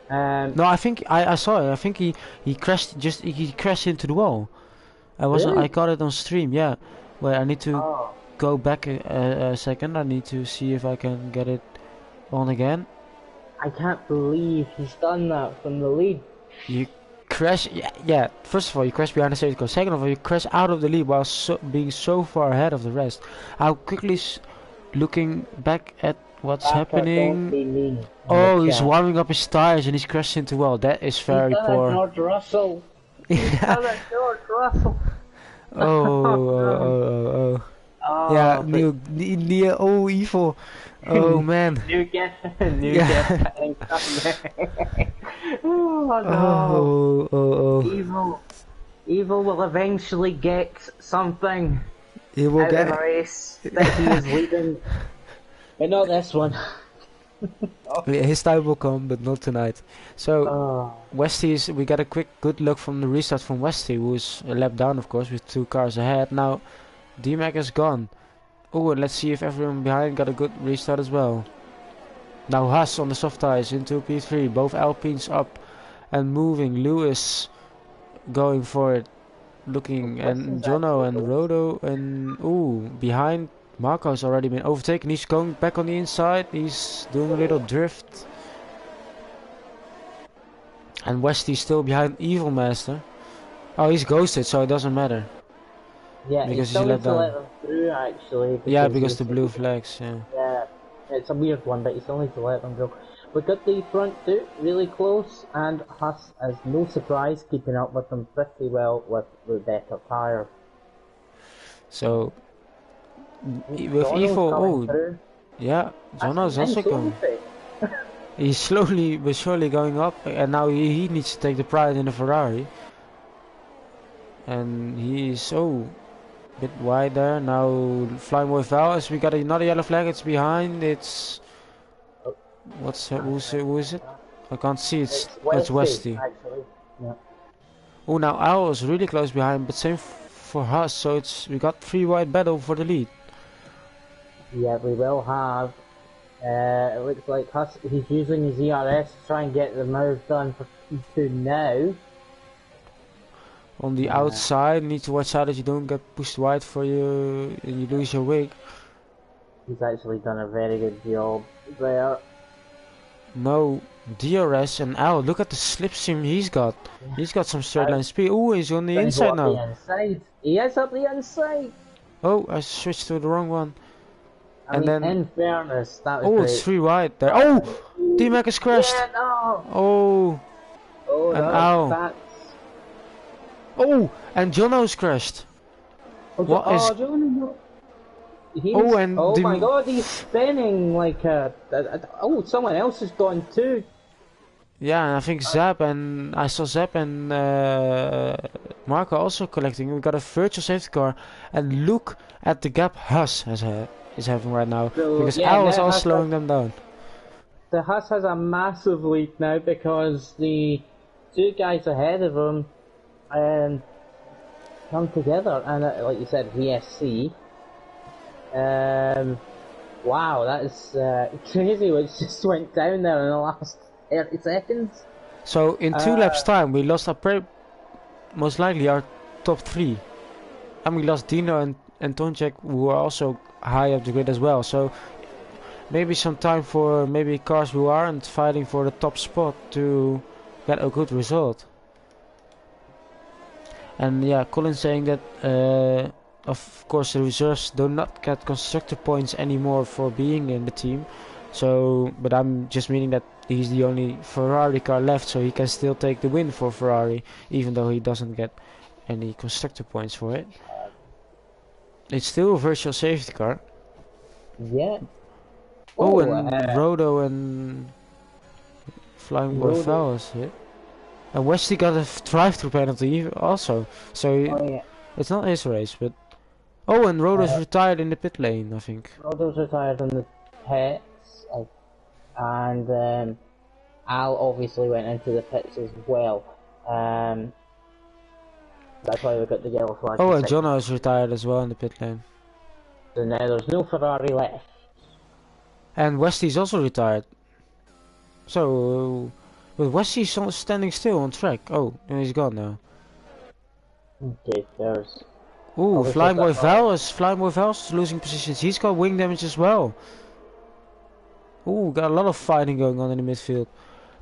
No, I think I saw it. I think he crashed he crashed into the wall.
Really?
I got it on stream, yeah. Wait, I need to go back a second. I need to see if I can get it on again.
I can't believe he's done that from the lead.
You crash, yeah. First of all, you crash behind the safety car. Second of all, you crash out of the lead while being so far ahead of the rest. How quickly, looking back at what's happening. Oh, he's warming up his tires and he's crashed into wall. That is very poor.
George Russell. George Russell.
Oh. Yeah, Neil, evil. Oh man.
New guest. Oh no. Evil will eventually get something.
He will get
a race that he is leading. But not this one.
His time will come, but not tonight. So Westy we got a good look from the restart from Westy, who is a lap down, of course, with 2 cars ahead. Now D-Mac is gone. Oh, and let's see if everyone behind got a good restart as well. Now Haas on the soft tires into P3, both Alpines up and moving. Lewis going for it, looking, and Jono and Rodo, and behind Marco's already been overtaken. He's going back on the inside. He's doing a little drift. And Westy's still behind Evil Master. Oh, he's ghosted, so it doesn't matter.
Yeah, because he's let them through actually.
Yeah, because the blue flags, yeah.
Yeah, it's a weird one, but you still need to let them go. We got the front two really close, and Haas, as no surprise, keeping up with them pretty well with the better tyre.
So, with Evil, yeah, Jono's also going. He's slowly but surely going up, and now he needs to take the pride in the Ferrari. And he is a bit wide there. Now flying with Val, as we got another yellow flag. It's behind. It's who is it? I can't see. It's Westy.
Yeah.
Oh, now Al is really close behind, but same for Haas. So we got 3 wide battle for the lead.
Yeah, we will have. It looks like Haas. He's using his ERS to try and get the move done for P2 now.
On the outside, need to watch out that you don't get pushed wide for you and you lose your wig.
He's actually done a very good job there.
No, DRS and Al, look at the slipstream he's got. Yeah. He's got some straight line speed. Oh, he's on the inside now.
He is up the inside.
Oh, I switched to the wrong one.
I
and
mean,
then
in fairness, that was
it's
great.
3 wide there. Oh, D-Mac has crashed.
Yeah, no.
Oh,
Oh,
and ow.
that's.
Oh, and Jono's crashed. What is?
John.
Oh,
He's.
and
Oh
the
my God, he's spinning like a. Oh, someone else has gone too.
yeah, and I think Zap and I saw Zap and Marco also collecting. We got a virtual safety car, and look at the gap Huss is having right now,
So
because
yeah,
Al is
now
all
has
slowing them down.
the Haas has a massive lead now because the two guys ahead of him come together, and like you said, VSC. Wow, that is crazy. What just went down there in the last 30 seconds.
So in 2 laps time, we lost most likely our top 3, and we lost Dino and Tonček, who are also high up the grid as well. So maybe some time for maybe cars who aren't fighting for the top spot to get a good result. And yeah, Colin's saying that of course the reserves do not get constructor points anymore for being in the team. So, but I'm just meaning that he's the only Ferrari car left, so he can still take the win for Ferrari, even though he doesn't get any constructor points for it. It's still a virtual safety car.
Yeah.
Oh, and Rodo and Flying Boy Fowles hit. And Wesley got a drive-through penalty also, so it's not his race, but... Oh, and Rodo's retired in the pit lane, I think.
Rodo's retired in the pits, and Al obviously went into the pits as well. That's why we got the yellow flag.
Oh, and Jono's retired as well in the pit lane.
So now there's no Ferrari left.
And Wesley's also retired. So, but Wesley's standing still on track. Oh, and he's gone now.
Okay, there's...
Ooh, Flying Boy Val's losing positions. He's got wing damage as well. Ooh, got a lot of fighting going on in the midfield.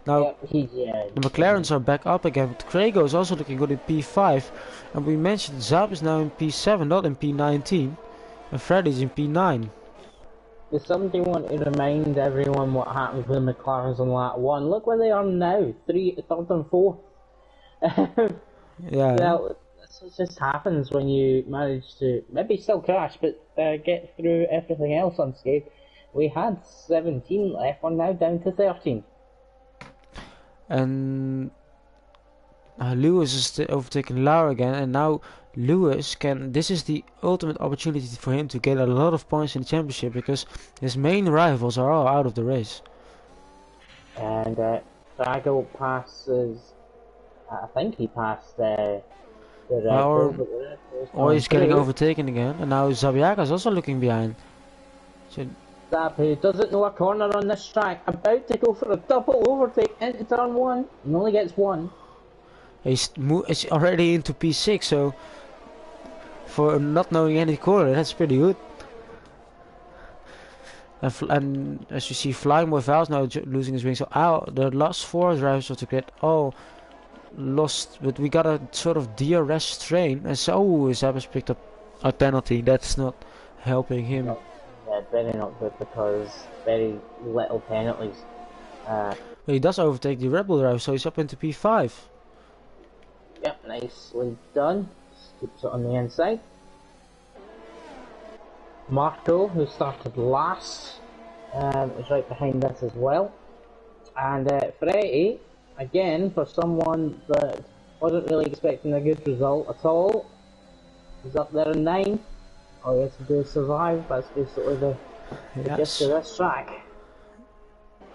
Now, the McLarens are back up again, but Craigo is also looking good in P5. And we mentioned Zab is now in P7, not in P19. And Freddy's in P9.
Does somebody want to remind everyone what happened with the McLarens on lap 1? Look where they are now, third and fourth.
Yeah.
Well, this just happens when you manage to, maybe still crash, but get through everything else unscathed. We had 17 left, we're now down to 13.
And Lewis is overtaking Lara again, and now Lewis can... This is the ultimate opportunity for him to get a lot of points in the championship, because his main rivals are all out of the race.
And Drago passes... I think he passed the Red Bull,
or he's getting overtaken again, and now Zabiaka's also looking behind. So,
Zap, who doesn't know a corner on this track, about to go for a double overtake into turn 1. He only gets one.
He's already into P6, so for not knowing any corner, that's pretty good. And as you see, Flying with Val's now losing his wings. So the last 4 drivers of the grid all lost, but we got a sort of DRS train, and so Zab has picked up a penalty. That's not helping him.
Yeah, very not good, because very little penalties.
But he does overtake the Rebel driver, so he's up into P5.
Yep, nicely done. Just keeps it on the inside. Marco, who started last, is right behind us as well. And Freddie, again, for someone that wasn't really expecting a good result at all, he's up there in 9. All he has to do is survive. That's basically the gist of this track.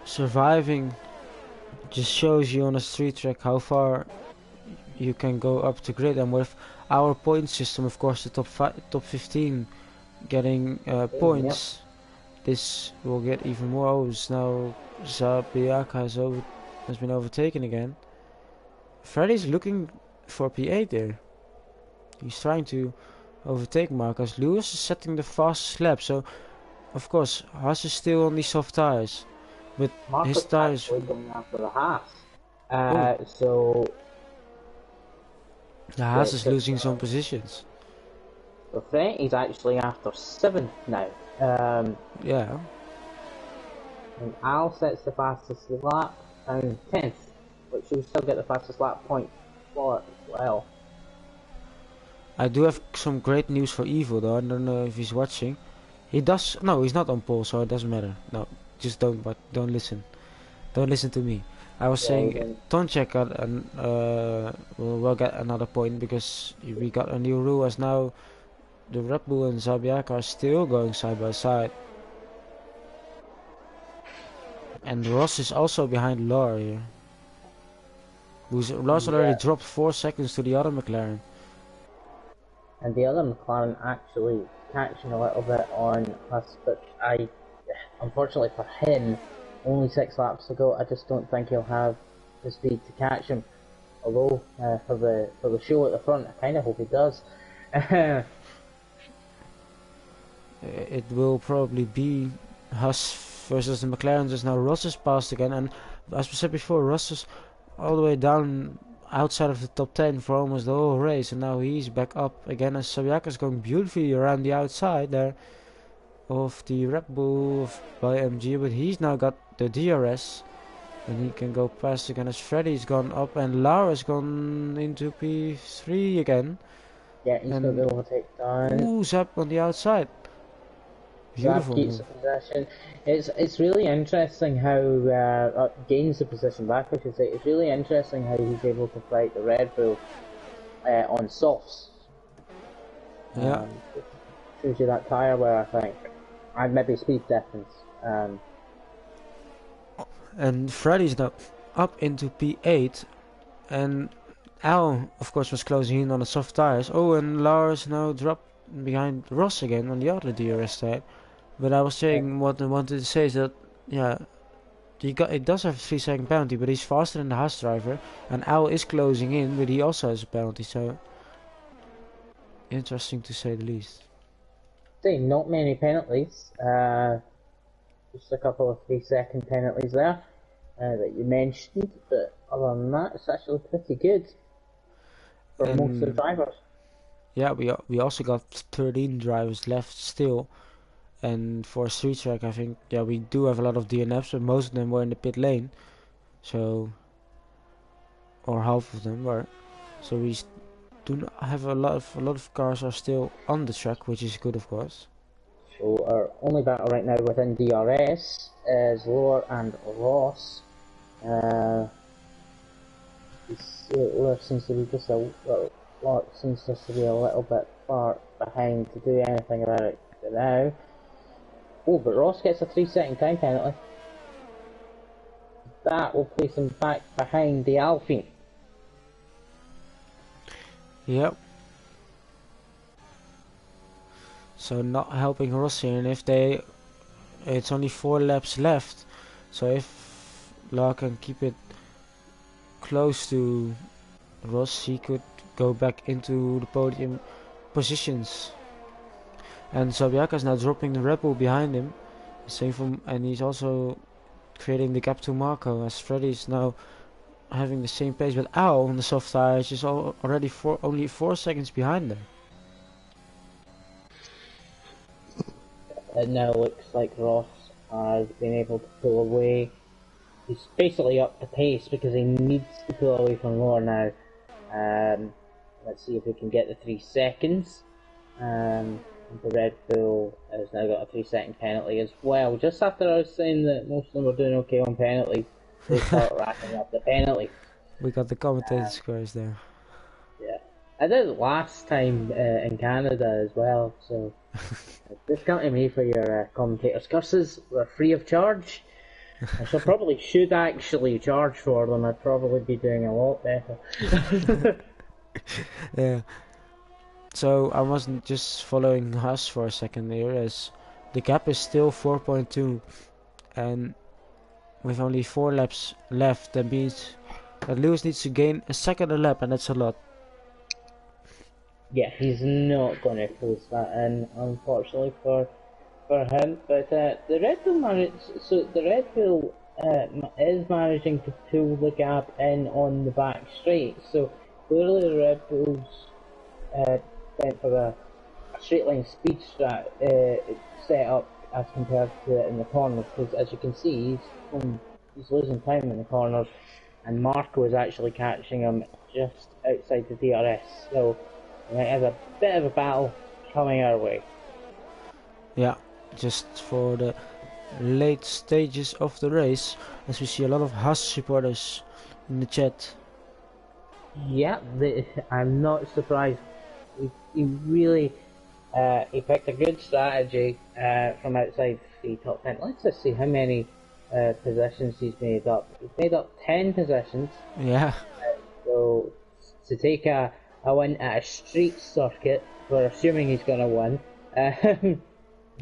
Surviving just shows you on a street track how far you can go up the grid, and with our point system, of course, the top 15 getting points, this will get even more. Oh, now Zabiaka has been overtaken again. Freddy's looking for P8 there. He's trying to overtake Marcus. Lewis is setting the fastest lap, so of course Haas is still on these soft tires, but
Marcus
his tires
going after the Haas. So
the Haas is losing some positions.
So Freddy's actually after 7th now.
Yeah.
And Al sets the fastest lap down 10th, but she'll still get the fastest lap point for it as well.
I do have some great news for Evo though. I don't know if he's watching. He does. No, he's not on pole, so it doesn't matter. No, just don't. But don't listen. Don't listen to me. I was saying Tonchek got will get another point because we got a new rule as now the Red Bull and Zabiak are still going side by side. And Ross is also behind Laura here. Ross already dropped 4 seconds to the other McLaren.
And the other McLaren actually catching a little bit on us, but unfortunately for him, only 6 laps to go. I just don't think he'll have the speed to catch him. Although for the show at the front, I kind of hope he does.
It will probably be Haas versus the McLaren. Just now Ross is passed again, and as we said before, Ross is all the way down outside of the top 10 for almost the whole race, and now he's back up again as Sabiaka is going beautifully around the outside there of the Red Bull by MG, but he's now got the DRS and he can go past again as Freddy's gone up and Laura's gone into P3 again.
Yeah, he's got the overtake done.
Ooh, Zap on the outside. Beautiful
keeps the possession. It's really interesting how gains the position back. I should say it's really interesting how he's able to fight the Red Bull on softs.
Yeah,
shows you that tyre wear, I think, and maybe speed difference.
And Freddy's now up into P8, and Al, of course, was closing in on the soft tires. Oh, and Lars now dropped behind Ross again on the other DRS side. But I was saying what I wanted to say is that, yeah, it does have a 3-second penalty, but he's faster than the Haas driver, and Al is closing in, but he also has a penalty, so interesting to say the least.
Not many penalties, just a couple of 3-second penalties there that you mentioned, but other than that, it's actually pretty good for most of the drivers.
Yeah, we also got 13 drivers left still. And for street track, I think, yeah, we do have a lot of DNFs, but most of them were in the pit lane. So, or half of them were. So we do not have a lot of cars are still on the track, which is good, of course.
So our only battle right now within DRS is Lower and Ross. Lower seems to be just a little bit far behind to do anything about it now. Oh, but Ross gets a 3-second time penalty. That will place him back behind the Alpine.
Yep. So not helping Ross here, and if it's only 4 laps left. So if Lar can keep it close to Ross, he could go back into the podium positions. And Zabiaka is now dropping the Red Bull behind him. And he's also creating the gap to Marco, as Freddy is now having the same pace, but Al on the soft tires is already only 4 seconds behind them.
It now looks like Ross has been able to pull away. He's basically up the pace because he needs to pull away from Lower now. Let's see if we can get the 3 seconds. The Red Bull has now got a 3-second penalty as well. Just after I was saying that most of them were doing okay on penalties, they start racking up the penalty.
We got the commentator squares there.
Yeah, I did it last time in Canada as well, so just come to me for your commentators' curses. They're free of charge. I should actually charge for them. I'd probably be doing a lot better.
Yeah. So I wasn't just following Haas for a second there, as the gap is still 4.2, and with only 4 laps left, that means that Lewis needs to gain a second a lap, and that's a lot.
Yeah, he's not going to close that in, unfortunately for him. But the Red Bull is managing to pull the gap in on the back straight. So clearly the Red Bulls went for a straight line speed set up as compared to it in the corners, because as you can see, he's losing time in the corners, and Marco is actually catching him just outside the DRS. So we might have a bit of a battle coming our way.
Yeah, just for the late stages of the race, as we see a lot of Haas supporters in the chat.
Yeah, I'm not surprised. He really he picked a good strategy from outside the top 10. Let's just see how many possessions he's made up. He's made up 10 possessions.
Yeah.
So to take a win at a street circuit, we're assuming he's going to win.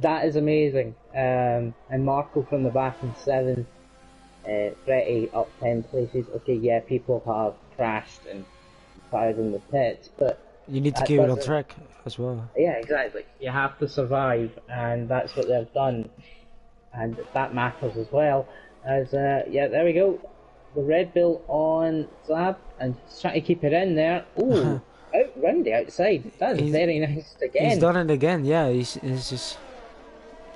That is amazing. And Marco from the back in 7. Freddie up 10 places. Okay, yeah, people have crashed and fired in the pits, but
you need to keep it on track as well.
Yeah, exactly. You have to survive, and that's what they've done, and that matters as well. As yeah, there we go. The Red Bull on Slab, and he's trying to keep it in there. Ooh, round the outside. That's very nice again.
He's done it again. Yeah, he's just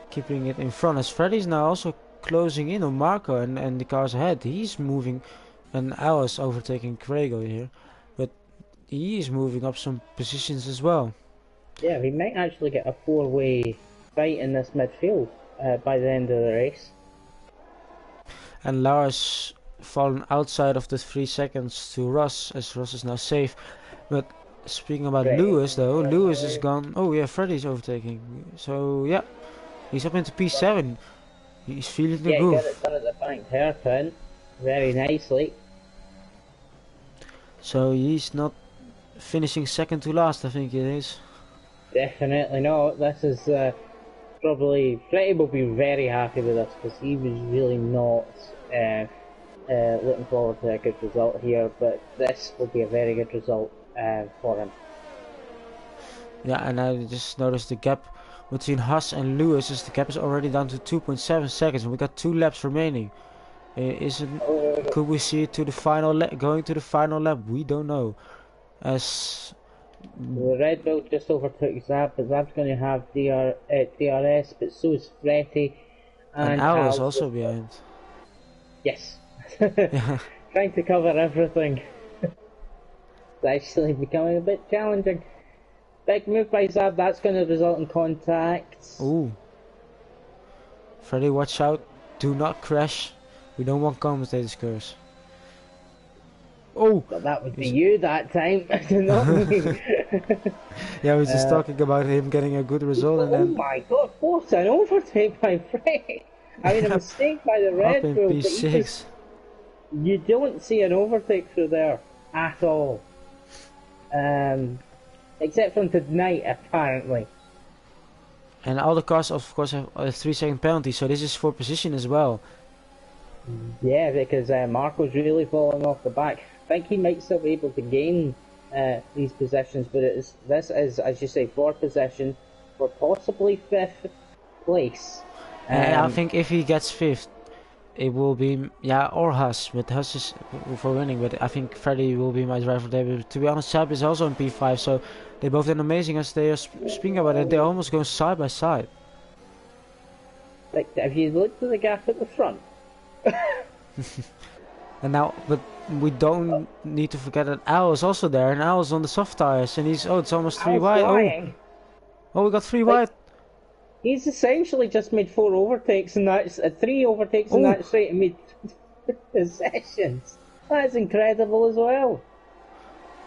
keeping it in front. As Freddy's now also closing in on Marco and the cars ahead. He's moving, and I was overtaking Craigo here, but he is moving up some positions as well.
Yeah, we might actually get a 4-way fight in this midfield by the end of the race.
And Lars fallen outside of the 3 seconds to Ross, as Ross is now safe. But speaking about Lewis though, Lewis is gone. Oh yeah, Freddy's overtaking. So yeah, he's up into P7. He's feeling the groove.
Yeah, he got it done at the banked hairpin very nicely.
So he's not finishing second to last, I think it is.
Definitely not. This is probably... Freddie will be very happy with this, because he was really not looking forward to a good result here, but this will be a very good result for him.
Yeah, and I just noticed the gap between Haas and Lewis, the gap is already down to 2.7 seconds, and we got 2 laps remaining. Could we see it to the final going to the final lap? We don't know. As
the Red Bull just overtook Zab, but Zab's going to have DRS, but so is Freddie.
And Al is also behind.
Yes. Trying to cover everything. It's actually becoming a bit challenging. Big move by Zab, that's going to result in contact.
Ooh. Freddie, watch out. Do not crash. We don't want commentators curse. Oh!
But that would be you that time, not me.
Yeah, we were just talking about him getting a good result and then...
Oh my god, forced an overtake by Freddie! I mean, a mistake by the Red Bull,
P6.
You don't see an overtake through there at all. Except from tonight, apparently.
And all the cars, of course, have a 3-second penalty, so this is for position as well.
Yeah, because Marco's really falling off the back. I think he might still be able to gain these positions, but this is, as you say, 4th position for possibly 5th place.
I think if he gets 5th, it will be, yeah, or Haas, but Haas is for winning, but I think Freddie will be my driver there. But to be honest, Sab is also in P5, so they both did amazing. As they are speaking about it, they're almost going side by side.
Like, have you looked at the gap at the front?
And now, but we don't need to forget that Al is also there, and Al is on the soft tires, and he's, it's almost 3 wide. Oh, we got 3 wide.
He's essentially just made 4 overtakes and that's 3 overtakes in that straight and made possessions. That's incredible as well.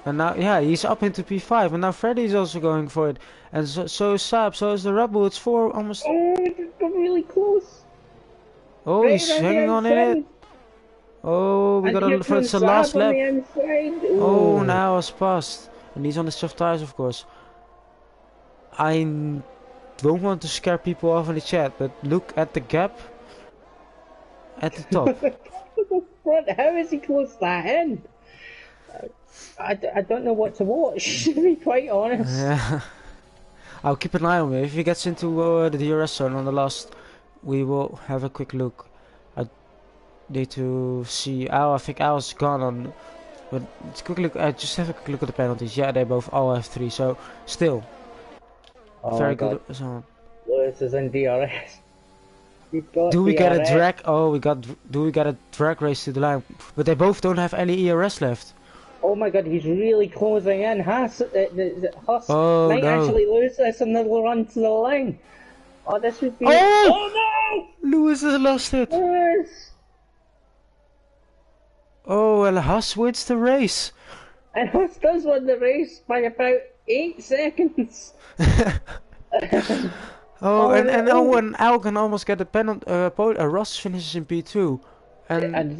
And now, yeah, he's up into P5, and now Freddie's also going for it, and so is Saab, so is the Rebel. It's 4 almost.
Oh, it's got really close.
Oh, right, he's hanging on in it. Oh, we got it's the last lap. Oh, now it's passed, and he's on the soft tires, of course. I don't want to scare people off in the chat, but look at the gap at the top.
How is he close to that end? I don't know what to watch, to be quite honest.
Yeah. I'll keep an eye on him. If he gets into the DRS zone on the last, we will have a quick look. I need to see. I think Al's gone on. But let's quick look. Just have a quick look at the penalties. Yeah, they both all have 3. So still.
Oh my
Very
god.
good. So,
Lewis is in DRS. We've got
do we get a
DRS.
drag? Oh, we got. Do we get a drag race to the line? But they both don't have any ERS left.
Oh my god, he's really closing in. Huss
Oh
might
no.
actually lose this and they'll run to the line. Oh, this would be.
Oh!
Oh
Lewis has lost
no!
it.
Lewis!
Oh, and Haas wins the race.
And Huss does win the race by about 8 seconds.
Oh,
Oh
and
no!
Albon almost get a penalty. Ross finishes in P2. And
And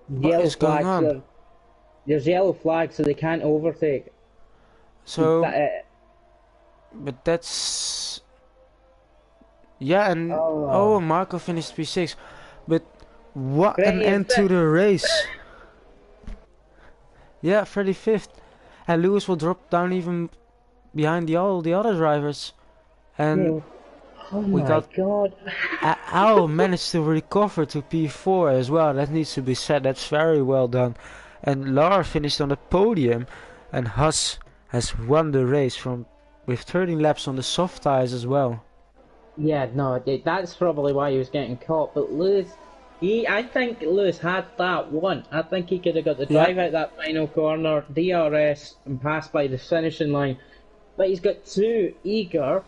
what
yellow
is going
flags.
on?
There's yellow flags, so they can't overtake.
So,
That,
but that's yeah, and oh,
oh,
Marco finished P6. But what an
Freddie is
end to
fifth.
the race! Yeah, Freddie fifth, and Lewis will drop down even behind all the other drivers. And
Yeah. Oh
we
my
got
god.
Al managed to recover to P4 as well. That needs to be said. That's very well done. And Lar finished on the podium, and Haas has won the race from with 13 laps on the soft tires as well.
Yeah, no, that's probably why he was getting caught. But I think Lewis had that one. I think he could have got the
Yeah,
drive out that final corner, DRS, and passed by the finishing line. But he's got too eager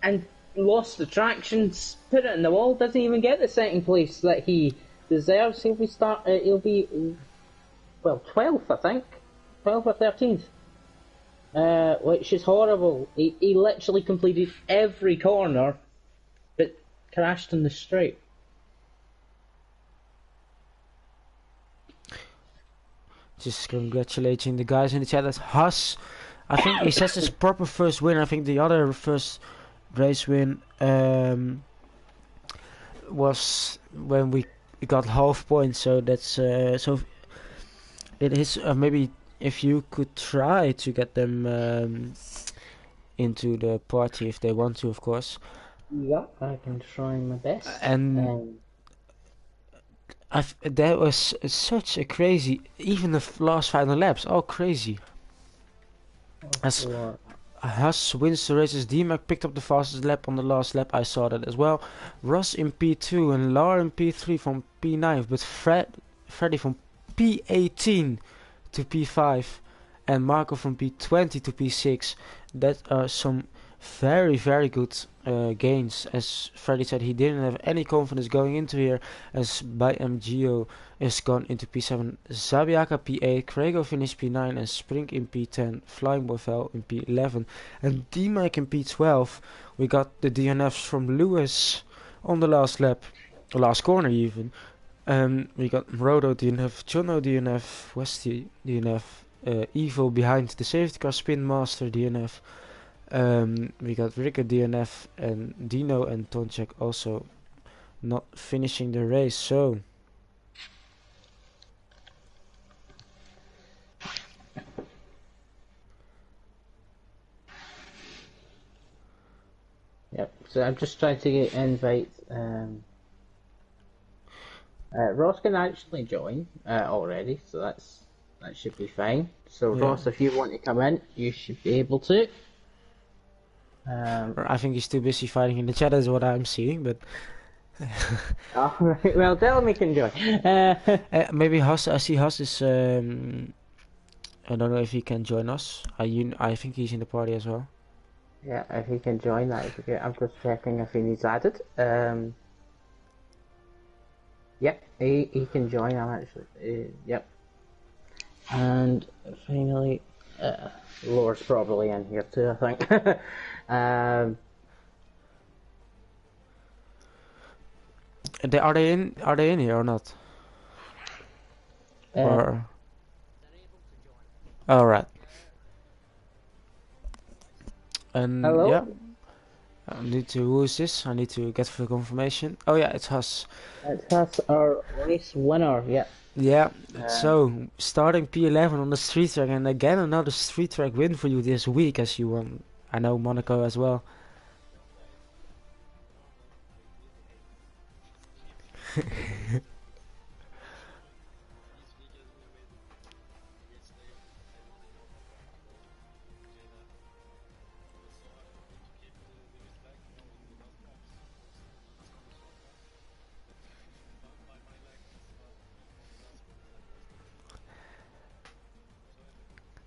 and lost the traction, put it in the wall. Doesn't even get the second place that he deserves. He'll be well 12th, I think, 12th or 13th. Which is horrible. He literally completed every corner, but crashed in the straight.
just congratulating the guys in the chat. That's Haas. I think he says his proper first win. I think the other first race win was when we got half points. So that's so it is maybe if you could try to get them into the party if they want to, of course.
Yeah, I can try my best.
And that was such a crazy, even the last final laps, all crazy. As
What?
Haas wins the races, D-Mac picked up the fastest lap on the last lap, I saw that as well. Ross in P2 and Lar in P3 from P9, but Freddy from P18 to P5 and Marco from P20 to P6. That are some very, very good gains. As Freddy said, he didn't have any confidence going into here, as by MGO is gone into P7, Zabiaka P8, Craigo finished P9 and Spring in P10, Flying Boy fell in P11 and D-Mike in P12. We got the DNFs from Lewis on the last lap, last corner even. We got Rodo DNF, Jono DNF, Westy DNF, Evo behind the safety car, Spin Master DNF. We got Ricker DNF and Dino and Tonchek also not finishing the race. So
Yep. So I'm just trying to get invites. Ross can actually join already, so that should be fine. So
yeah,
Ross, if you want to come in, you should be able to.
I think he's too busy fighting in the chat, is what I'm seeing. But
Alright, well, tell him he can join.
maybe Haas. I see Haas is. I don't know if he can join us. I think he's in the party as well.
Yeah, if he can join, that would be great. I'm just checking if he needs added. Yep, he can join. I'm actually. Yep. And finally, Laura's probably in here too, I think.
Are they in? Are they in here or not? Or all right. And
hello?
yeah, I need to. Who is this? I need to get for confirmation. Oh yeah, it's Haas.
That's our race winner, yeah.
Yeah, so starting P11 on the street track, and again another street track win for you this week, as you won. I know Monaco as well.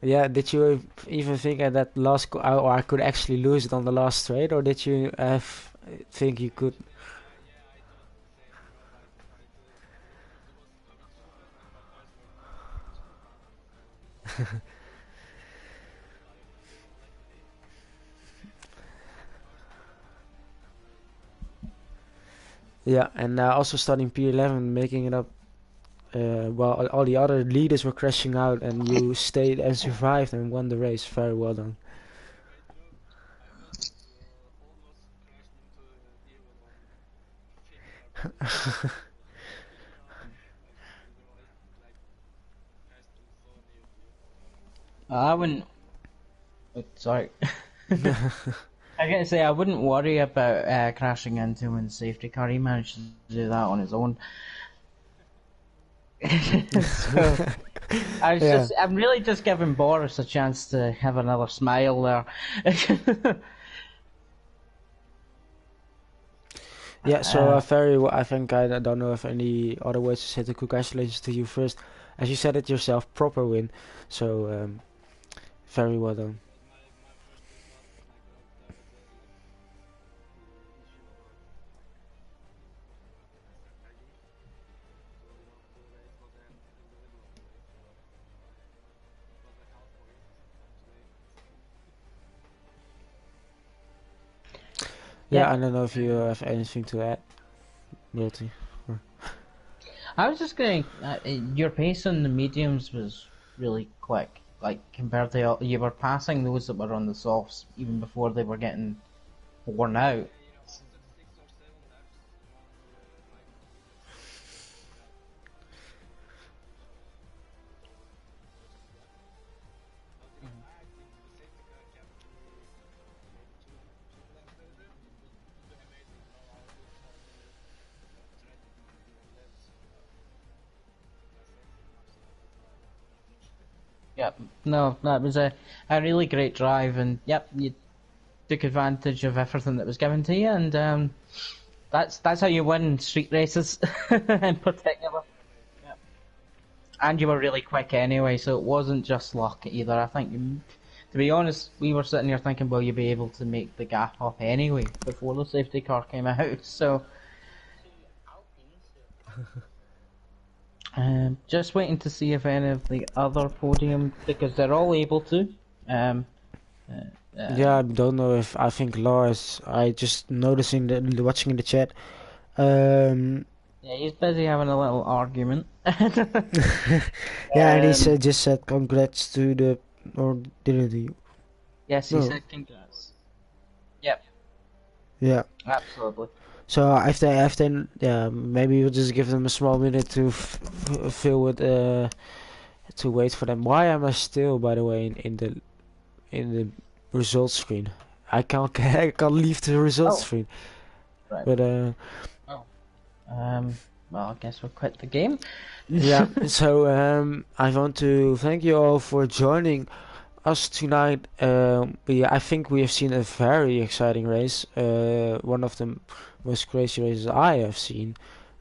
Yeah, did you even think at that last, or I could actually lose it on the last straight, or did you think you could? Yeah, and also starting P11, making it up while all the other leaders were crashing out, and you stayed and survived and won the race. Very well done.
I wouldn't. Sorry. I gotta say, I wouldn't worry about crashing into him in the safety car. He managed to do that on his own. So
Yeah,
I'm really just giving Boris a chance to have another smile there.
yeah. So
uh,
very well. I think I don't know if any other ways to say the congratulations to you first, as you said it yourself, proper win. So very well done. Yeah,
yeah,
I don't know if you have anything to add, Milty.
I was just going. Your pace on the mediums was really quick. Like compared to you were passing those that were on the softs even before they were getting worn out. Yep. No, that was a really great drive, and yep, you took advantage of everything that was given to you, and that's how you win street races in particular. Yep. And you were really quick anyway, so it wasn't just luck either. I think, to be honest, we were sitting here thinking, will you be able to make the gap up anyway before the safety car came out? So, just waiting to see if any of the other podium, because they're all able to. Um,
Yeah, I don't know if I think Lars. I just noticing watching in the chat. Um,
yeah, he's busy having a little argument.
yeah, and he
um,
just said congrats to the, or didn't he?
yes, he
No.
said congrats. Yep,
Yeah.
absolutely.
So if they, yeah, maybe we'll just give them a small minute to fill with to wait for them. Why am I still, by the way, in the results screen? I can't I can't leave the results
Oh,
screen.
right.
But
Oh. Well, I guess we'll quit the game.
yeah. So I want to thank you all for joining us tonight. I think we have seen a very exciting race. One of the most crazy races I have seen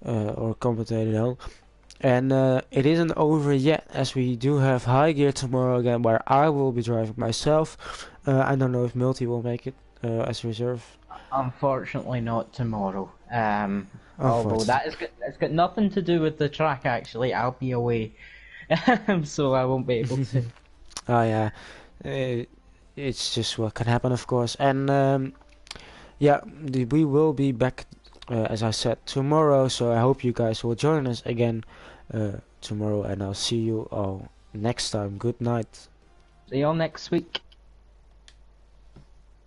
or commentated on. And it isn't over yet, as we do have high gear tomorrow again, where I will be driving myself. I don't know if Multi will make it as reserve.
Unfortunately, not tomorrow. Although
Unfortunately.
it's got nothing to do with the track. Actually, I'll be away, so I won't be able to.
Oh yeah, uh, it's just what can happen, of course. And yeah, we will be back, as I said, tomorrow. So I hope you guys will join us again tomorrow, and I'll see you all next time. Good night.
See you all next week.